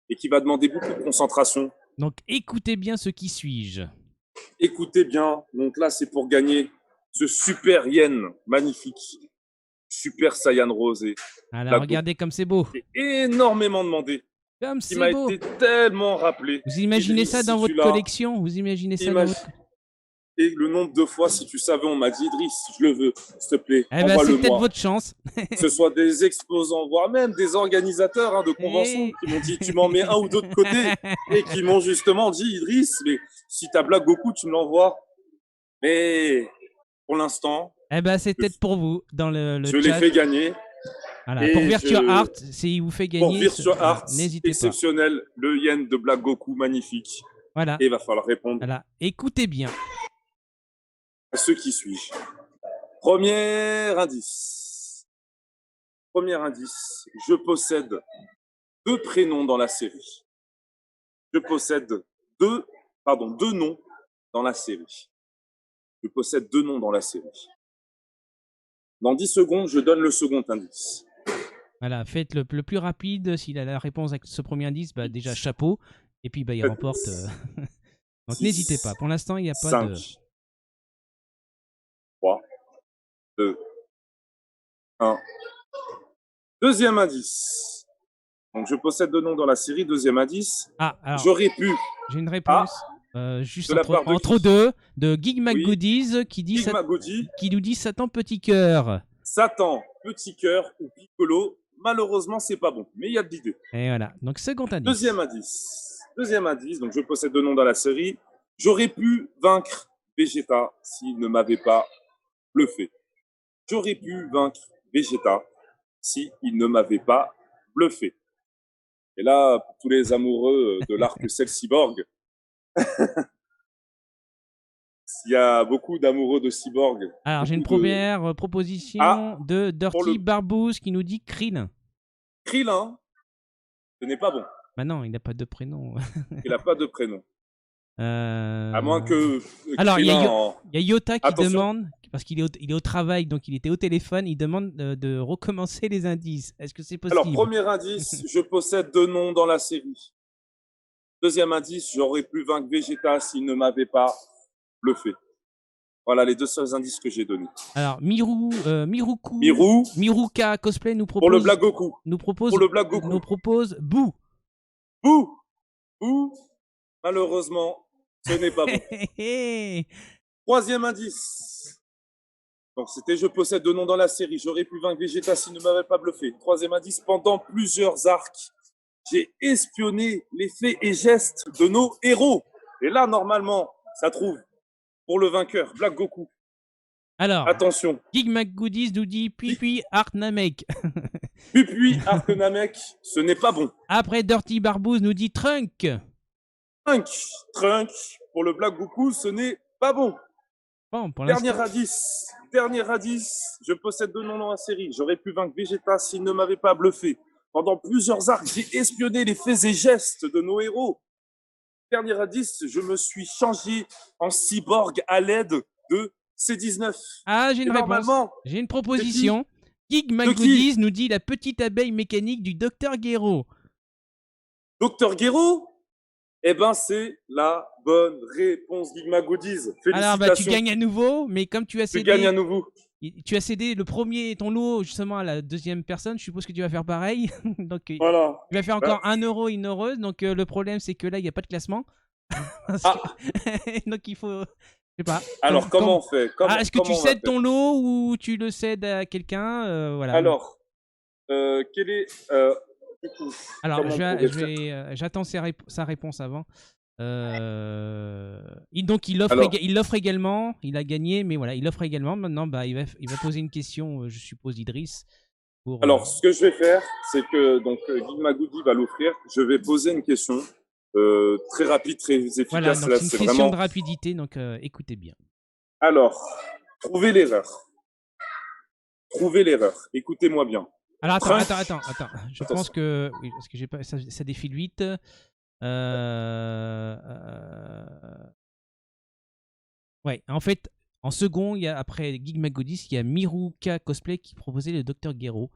et qui va demander beaucoup de concentration. Donc écoutez bien ce qui suis-je. Écoutez bien. Donc là, c'est pour gagner ce super yen magnifique. Super Saiyan Rosé. Alors regardez comme c'est beau. C'est énormément demandé. Comme c'est beau. Il m'a été tellement rappelé. Vous imaginez ça dans votre collection? Vous imaginez ça dans votre... et le nombre de fois, si tu savais, on m'a dit, Idriss, je le veux, s'il te plaît, Eh ben, c'est peut-être envoie-le-moi. votre chance. Que ce soit des exposants, voire même des organisateurs de conventions qui m'ont dit, tu m'en mets un ou deux de côté, et qui m'ont justement dit, Idriss, mais si t'as Black Goku, tu me l'envoies. Mais pour l'instant, Eh ben, c'est peut-être pour vous dans le je l'ai chat. fait gagner. Voilà. Et Pour Virtua je- Art, s'il vous fait Pour gagner, Virtua Art, n'hésitez pas. exceptionnel, le yen de Black Goku, magnifique. Voilà. Et il va falloir répondre Voilà. Écoutez bien. à ceux qui suis-je. Premier indice. Premier indice, je possède 2 prénoms dans la série. Je possède deux noms dans la série. Je possède 2 noms dans la série. Dans 10 secondes, je donne le second indice. Voilà, faites le plus rapide. S'il a la réponse avec ce premier indice, bah déjà chapeau. Et puis bah, il remporte. Donc 6, n'hésitez pas. Pour l'instant, il n'y a pas 5, de. 3, 2, 1. Deuxième indice. Donc je possède 2 noms dans la série. Deuxième indice. Ah, alors J'aurais pu. j'ai une réponse. Juste de la part de entre qui? deux, de Geek Oui. McGoodies qui dit Big Magodi, qui nous dit Satan petit cœur. Satan, petit cœur ou Piccolo. Malheureusement, c'est pas bon. Mais il y a de l'idée. Et voilà. Donc second indice. Deuxième indice. Deuxième indice. Donc je possède 2 noms dans la série. J'aurais pu vaincre Vegeta s'il ne m'avait pas bluffé. J'aurais pu vaincre Vegeta s'il ne m'avait pas bluffé. Et là, pour tous les amoureux de l'arc Cell Cyborg, il y a beaucoup d'amoureux de Cyborg. Alors j'ai une Beaucoup de- première proposition Ah, de pour Dirty le- Barbouze qui nous dit Krillin. Krillin, ce n'est pas bon. Bah non, il n'a pas de prénom. Il n'a pas de prénom. À moins que Alors, il y a Krillin en- Il y a Yota qui Attention. demande, parce qu'il est au travail, donc il était au téléphone, il demande de recommencer les indices. Est-ce que c'est possible? Alors, premier indice, je possède 2 noms dans la série. Deuxième indice, j'aurais pu vaincre Vegeta s'il ne m'avait pas bluffé. Voilà les 2 seuls indices que j'ai donnés. Alors, Miruku, Miru, Miruka Cosplay nous propose, pour le Black Goku. Pour le Black Goku. nous propose Boo. Bouh, bouh, malheureusement, ce n'est pas bon. Troisième indice. Donc, c'était je possède 2 noms dans la série. J'aurais pu vaincre Vegeta s'il ne m'avait pas bluffé. Troisième indice, pendant plusieurs arcs, j'ai espionné les faits et gestes de nos héros. Et là, normalement, ça trouve pour le vainqueur, Black Goku. Alors, Attention. Geek McGoodies nous dit Puis Art Namek. Puis Arc Namek, ce n'est pas bon. Après, Dirty Barbouze nous dit Trunk. Trunk, pour le Black Goku, ce n'est pas bon. Bon, pour Dernier l'instant. indice, je possède 2 noms dans la série. J'aurais pu vaincre Vegeta s'il ne m'avait pas bluffé. Pendant plusieurs arcs, j'ai espionné les faits et gestes de nos héros. Dernier indice, je me suis changé en cyborg à l'aide de C19. Ah, j'ai une Et réponse. normalement, J'ai une proposition. Geek qui McGoodies nous dit la petite abeille mécanique du Dr Guéraud. Dr Guéraud, eh ben c'est la bonne réponse, Gigma Goodies. Félicitations. Alors, bah, tu gagnes à nouveau, mais comme tu as Tu cédé, gagnes à nouveau. tu as cédé le premier, ton lot, justement, à la deuxième personne, je suppose que tu vas faire pareil. Donc, Voilà. tu vas faire encore 1 euro, une heureuse. Donc, le problème, c'est que là, il n'y a pas de classement. Parce que- Donc, il faut. Je sais pas. Alors, comment on fait Est-ce que tu comment on va cèdes ton lot ou tu le cèdes à quelqu'un voilà. Alors, quel est. Du coup, Alors, comment on pourrait faire j'attends sa réponse avant. Donc, il l'offre également. Il a gagné, mais voilà, il offre également. Maintenant, bah, il va poser une question, je suppose, Idriss. Alors, ce que je vais faire, c'est que donc Gigma Goody va l'offrir. Je vais poser une question très rapide, très efficace. Voilà, donc Là, c'est une question vraiment... de rapidité, donc écoutez bien. Alors, trouvez l'erreur. Trouvez l'erreur. Écoutez-moi bien. Alors, attends. Attention. Je pense que... Oui, parce que j'ai pas... ça défile vite. Ouais, en fait, en second, il y a, après Geek McGoodies, il y a Miruka Cosplay qui proposait le Dr Guéraud.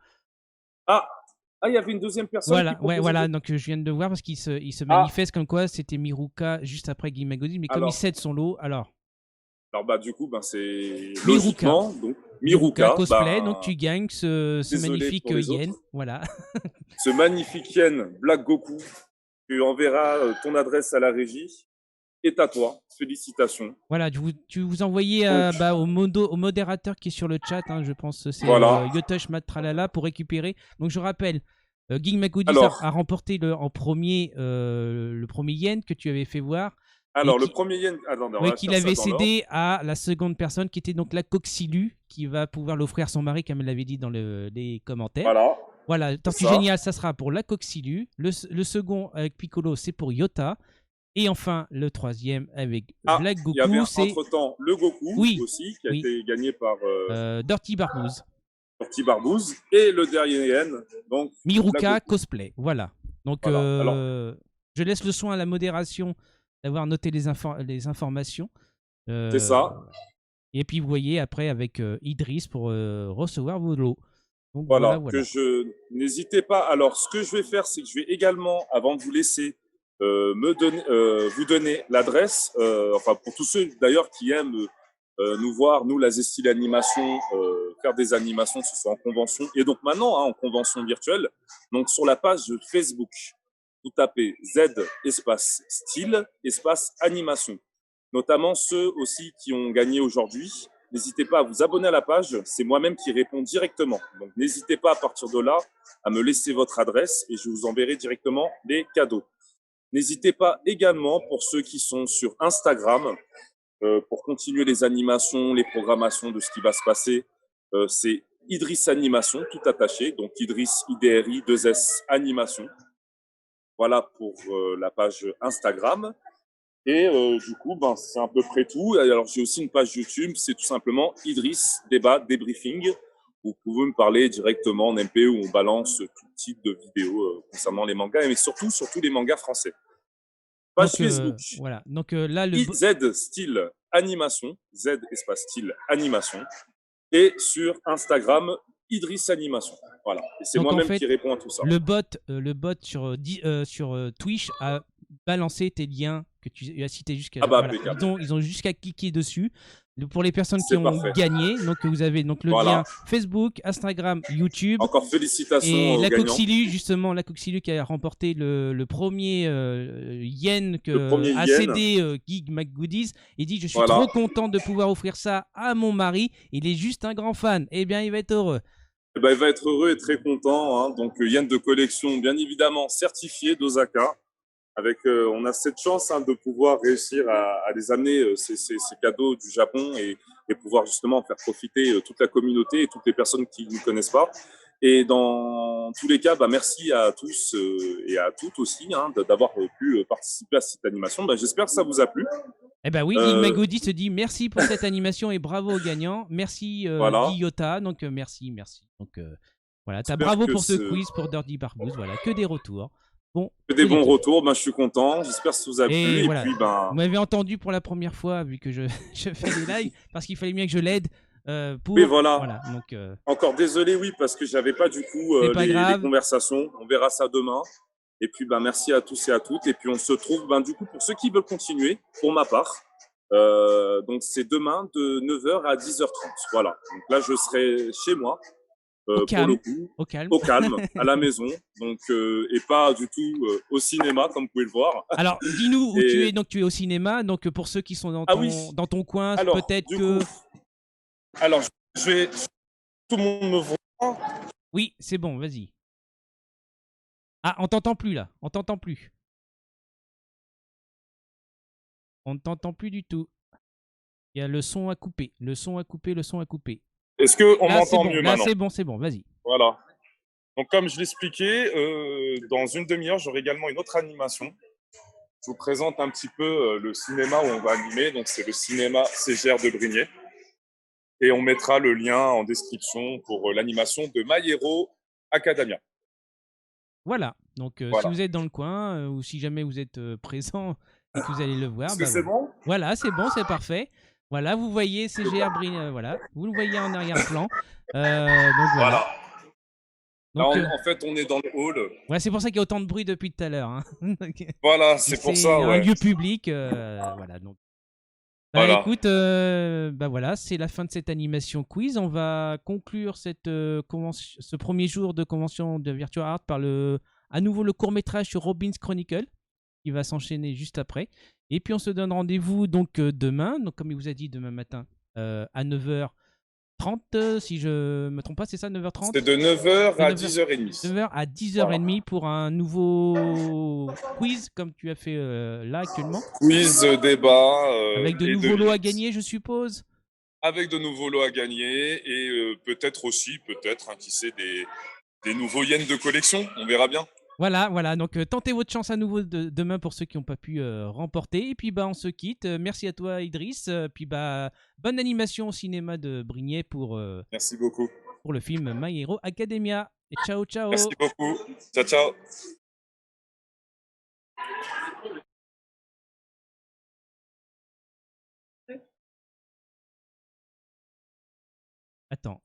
Ah, il y avait une deuxième personne. Voilà, qui proposait... voilà. Donc je viens de le voir parce qu'il se manifeste comme quoi c'était Miruka juste après Geek McGoodies, mais comme il cède son lot, alors bah du coup, c'est Miruka. logiquement donc Miruka Cosplay, donc tu gagnes ce magnifique yen, autres. voilà. Ce magnifique yen Black Goku. Tu enverras ton adresse à la régie. est à toi. Félicitations. Voilà, tu vous envoyez Donc, au modérateur qui est sur le chat, hein, je pense que c'est voilà. Yotosh Matralala pour récupérer. Donc je rappelle, Geek McGoodies Alors, a remporté le premier yen que tu avais fait voir et le premier yen. Attendez, on oui, va qu'il faire ça avait dans l'ordre. cédé à la seconde personne qui était donc la Coxilu qui va pouvoir l'offrir à son mari comme elle l'avait dit dans les commentaires. Voilà, Voilà, c'est Tortue ça. Géniale, ça sera pour la Coxilu. Le second avec Piccolo, c'est pour Yota. Et enfin, le troisième avec Ah, Black il y avait Goku, c'est entre-temps le Goku oui, aussi, qui a oui, été gagné par Dirty Barbouze. Petit Barbouze. Et le dernier yen, donc la Miruka Goku. cosplay, voilà. Donc, Voilà. Alors, je laisse le soin à la modération d'avoir noté les informations. c'est Euh, ça. et puis, vous voyez après avec Idriss pour recevoir vos lots. Donc, voilà, Voilà, que voilà. je n'hésitez pas. Alors, ce que je vais faire, c'est que je vais également, avant de vous laisser, vous donner l'adresse. Enfin, pour tous ceux d'ailleurs qui aiment nous voir, nous, la Zesty Animation, faire des animations, que ce soit en convention et donc maintenant en convention virtuelle. Donc, sur la page Facebook, vous tapez Z espace style espace animation. Notamment ceux aussi qui ont gagné aujourd'hui. N'hésitez pas à vous abonner à la page, c'est moi-même qui réponds directement. Donc n'hésitez pas à partir de là à me laisser votre adresse et je vous enverrai directement les cadeaux. N'hésitez pas également pour ceux qui sont sur Instagram, pour continuer les animations, les programmations de ce qui va se passer. C'est Idriss Animation, tout attaché, donc Idriss IDRI 2S Animation. Voilà pour la page Instagram. Et du coup, c'est à peu près tout. Alors, j'ai aussi une page YouTube, c'est tout simplement Idriss Débat Débriefing. Vous pouvez me parler directement en MP où on balance tout type de vidéos concernant les mangas, mais surtout les mangas français. Page Donc, Facebook, voilà. Donc, là, Z style animation, Z espace style animation. Et sur Instagram, Idriss Animation. Voilà. Et c'est donc en moi-même fait, qui réponds à tout ça. le bot sur Twitch a balancé tes liens que tu as cités jusqu'à. Ah bah, Voilà. impeccable. Ils ont jusqu'à cliquer dessus. Pour les personnes qui C'est ont parfait. gagné, donc vous avez donc le Voilà. lien Facebook, Instagram, YouTube. Encore félicitations Et aux la gagnants. Coxilu, justement, la Coxilu qui a remporté le premier yen Le premier a yen. cédé Geek McGoodies. Il dit: je suis Voilà. trop content de pouvoir offrir ça à mon mari. Il est juste un grand fan. Eh bien, il va être heureux. Eh ben, il va être heureux et très content. Hein. Donc, yen de collection, bien évidemment, certifié d'Osaka. On a cette chance de pouvoir réussir à les amener ces cadeaux du Japon et pouvoir justement faire profiter toute la communauté et toutes les personnes qui ne connaissent pas. Et dans tous les cas, merci à tous et à toutes aussi d'avoir pu participer à cette animation. J'espère que ça vous a plu. Eh ben oui, Geek McGoodies se dit merci pour cette animation et bravo aux gagnants. Merci Voilà. Guy Yota. Donc merci. Donc voilà, bravo pour ce quiz pour Dirty Barbouze. Voilà, que des retours. Bon, que des bons retours, je suis content. J'espère que ça vous a plu. Et voilà. Puis, vous m'avez entendu pour la première fois vu que je fais des lives parce qu'il fallait bien que je l'aide pour. Oui, voilà. Donc, encore désolé, oui, parce que j'avais pas du coup les conversations. On verra ça demain. Et puis, merci à tous et à toutes. Et puis, on se trouve, du coup, pour ceux qui veulent continuer, pour ma part. Donc, c'est demain de 9h à 10h30. Voilà. Donc là, je serai chez moi. Au calme. Au calme, à la maison, donc et pas du tout au cinéma comme vous pouvez le voir. Alors, dis-nous où tu es. Donc, tu es au cinéma. Donc, pour ceux qui sont dans ton coin, peut-être que. Alors, je vais. Tout le monde me voit. Oui, c'est bon. Vas-y. Ah, on t'entend plus là. On t'entend plus. On ne t'entend plus du tout. Il y a le son à couper. Le son à couper. Est-ce qu'on m'entend mieux maintenant ? Là, c'est bon, vas-y. Voilà. Donc, comme je l'expliquais, dans une demi-heure, j'aurai également une autre animation. Je vous présente un petit peu le cinéma où on va animer. Donc, c'est le cinéma CGR de Brignais. Et on mettra le lien en description pour l'animation de My Hero Academia. Voilà. Donc, si vous êtes dans le coin ou si jamais vous êtes présent et que vous allez le voir. C'est bon ? Voilà, c'est bon, c'est parfait. Voilà, vous voyez CGR voilà, vous le voyez en arrière-plan. Donc voilà. Donc, là, en fait, on est dans le hall. Ouais, c'est pour ça qu'il y a autant de bruit depuis tout à l'heure. Hein. Voilà, c'est pour ça. C'est un lieu public. Voilà, donc. Écoute, voilà, c'est la fin de cette animation quiz. On va conclure ce premier jour de convention de Virtua Art par à nouveau le court-métrage sur Robin's Chronicle. qui va s'enchaîner juste après. Et puis on se donne rendez-vous donc demain, donc comme il vous a dit demain matin à 9h30, si je me trompe pas, c'est ça, 9h30? C'est de 9h De à 9h, 10h30. 9h à 10h30 pour un nouveau quiz comme tu as fait là actuellement. Quiz, débat Avec de et nouveaux lots à devinettes. gagner, je suppose. Avec de nouveaux lots à gagner et peut-être aussi, peut-être, hein, qui sait, des nouveaux yens de collection. On verra bien. Voilà, voilà. Donc tentez votre chance à nouveau demain pour ceux qui n'ont pas pu remporter. Et puis bah on se quitte. Merci à toi Idriss. Puis bah bonne animation au cinéma de Brignais Merci beaucoup. pour le film My Hero Academia. Et ciao Merci ciao. beaucoup. Ciao, ciao. Attends.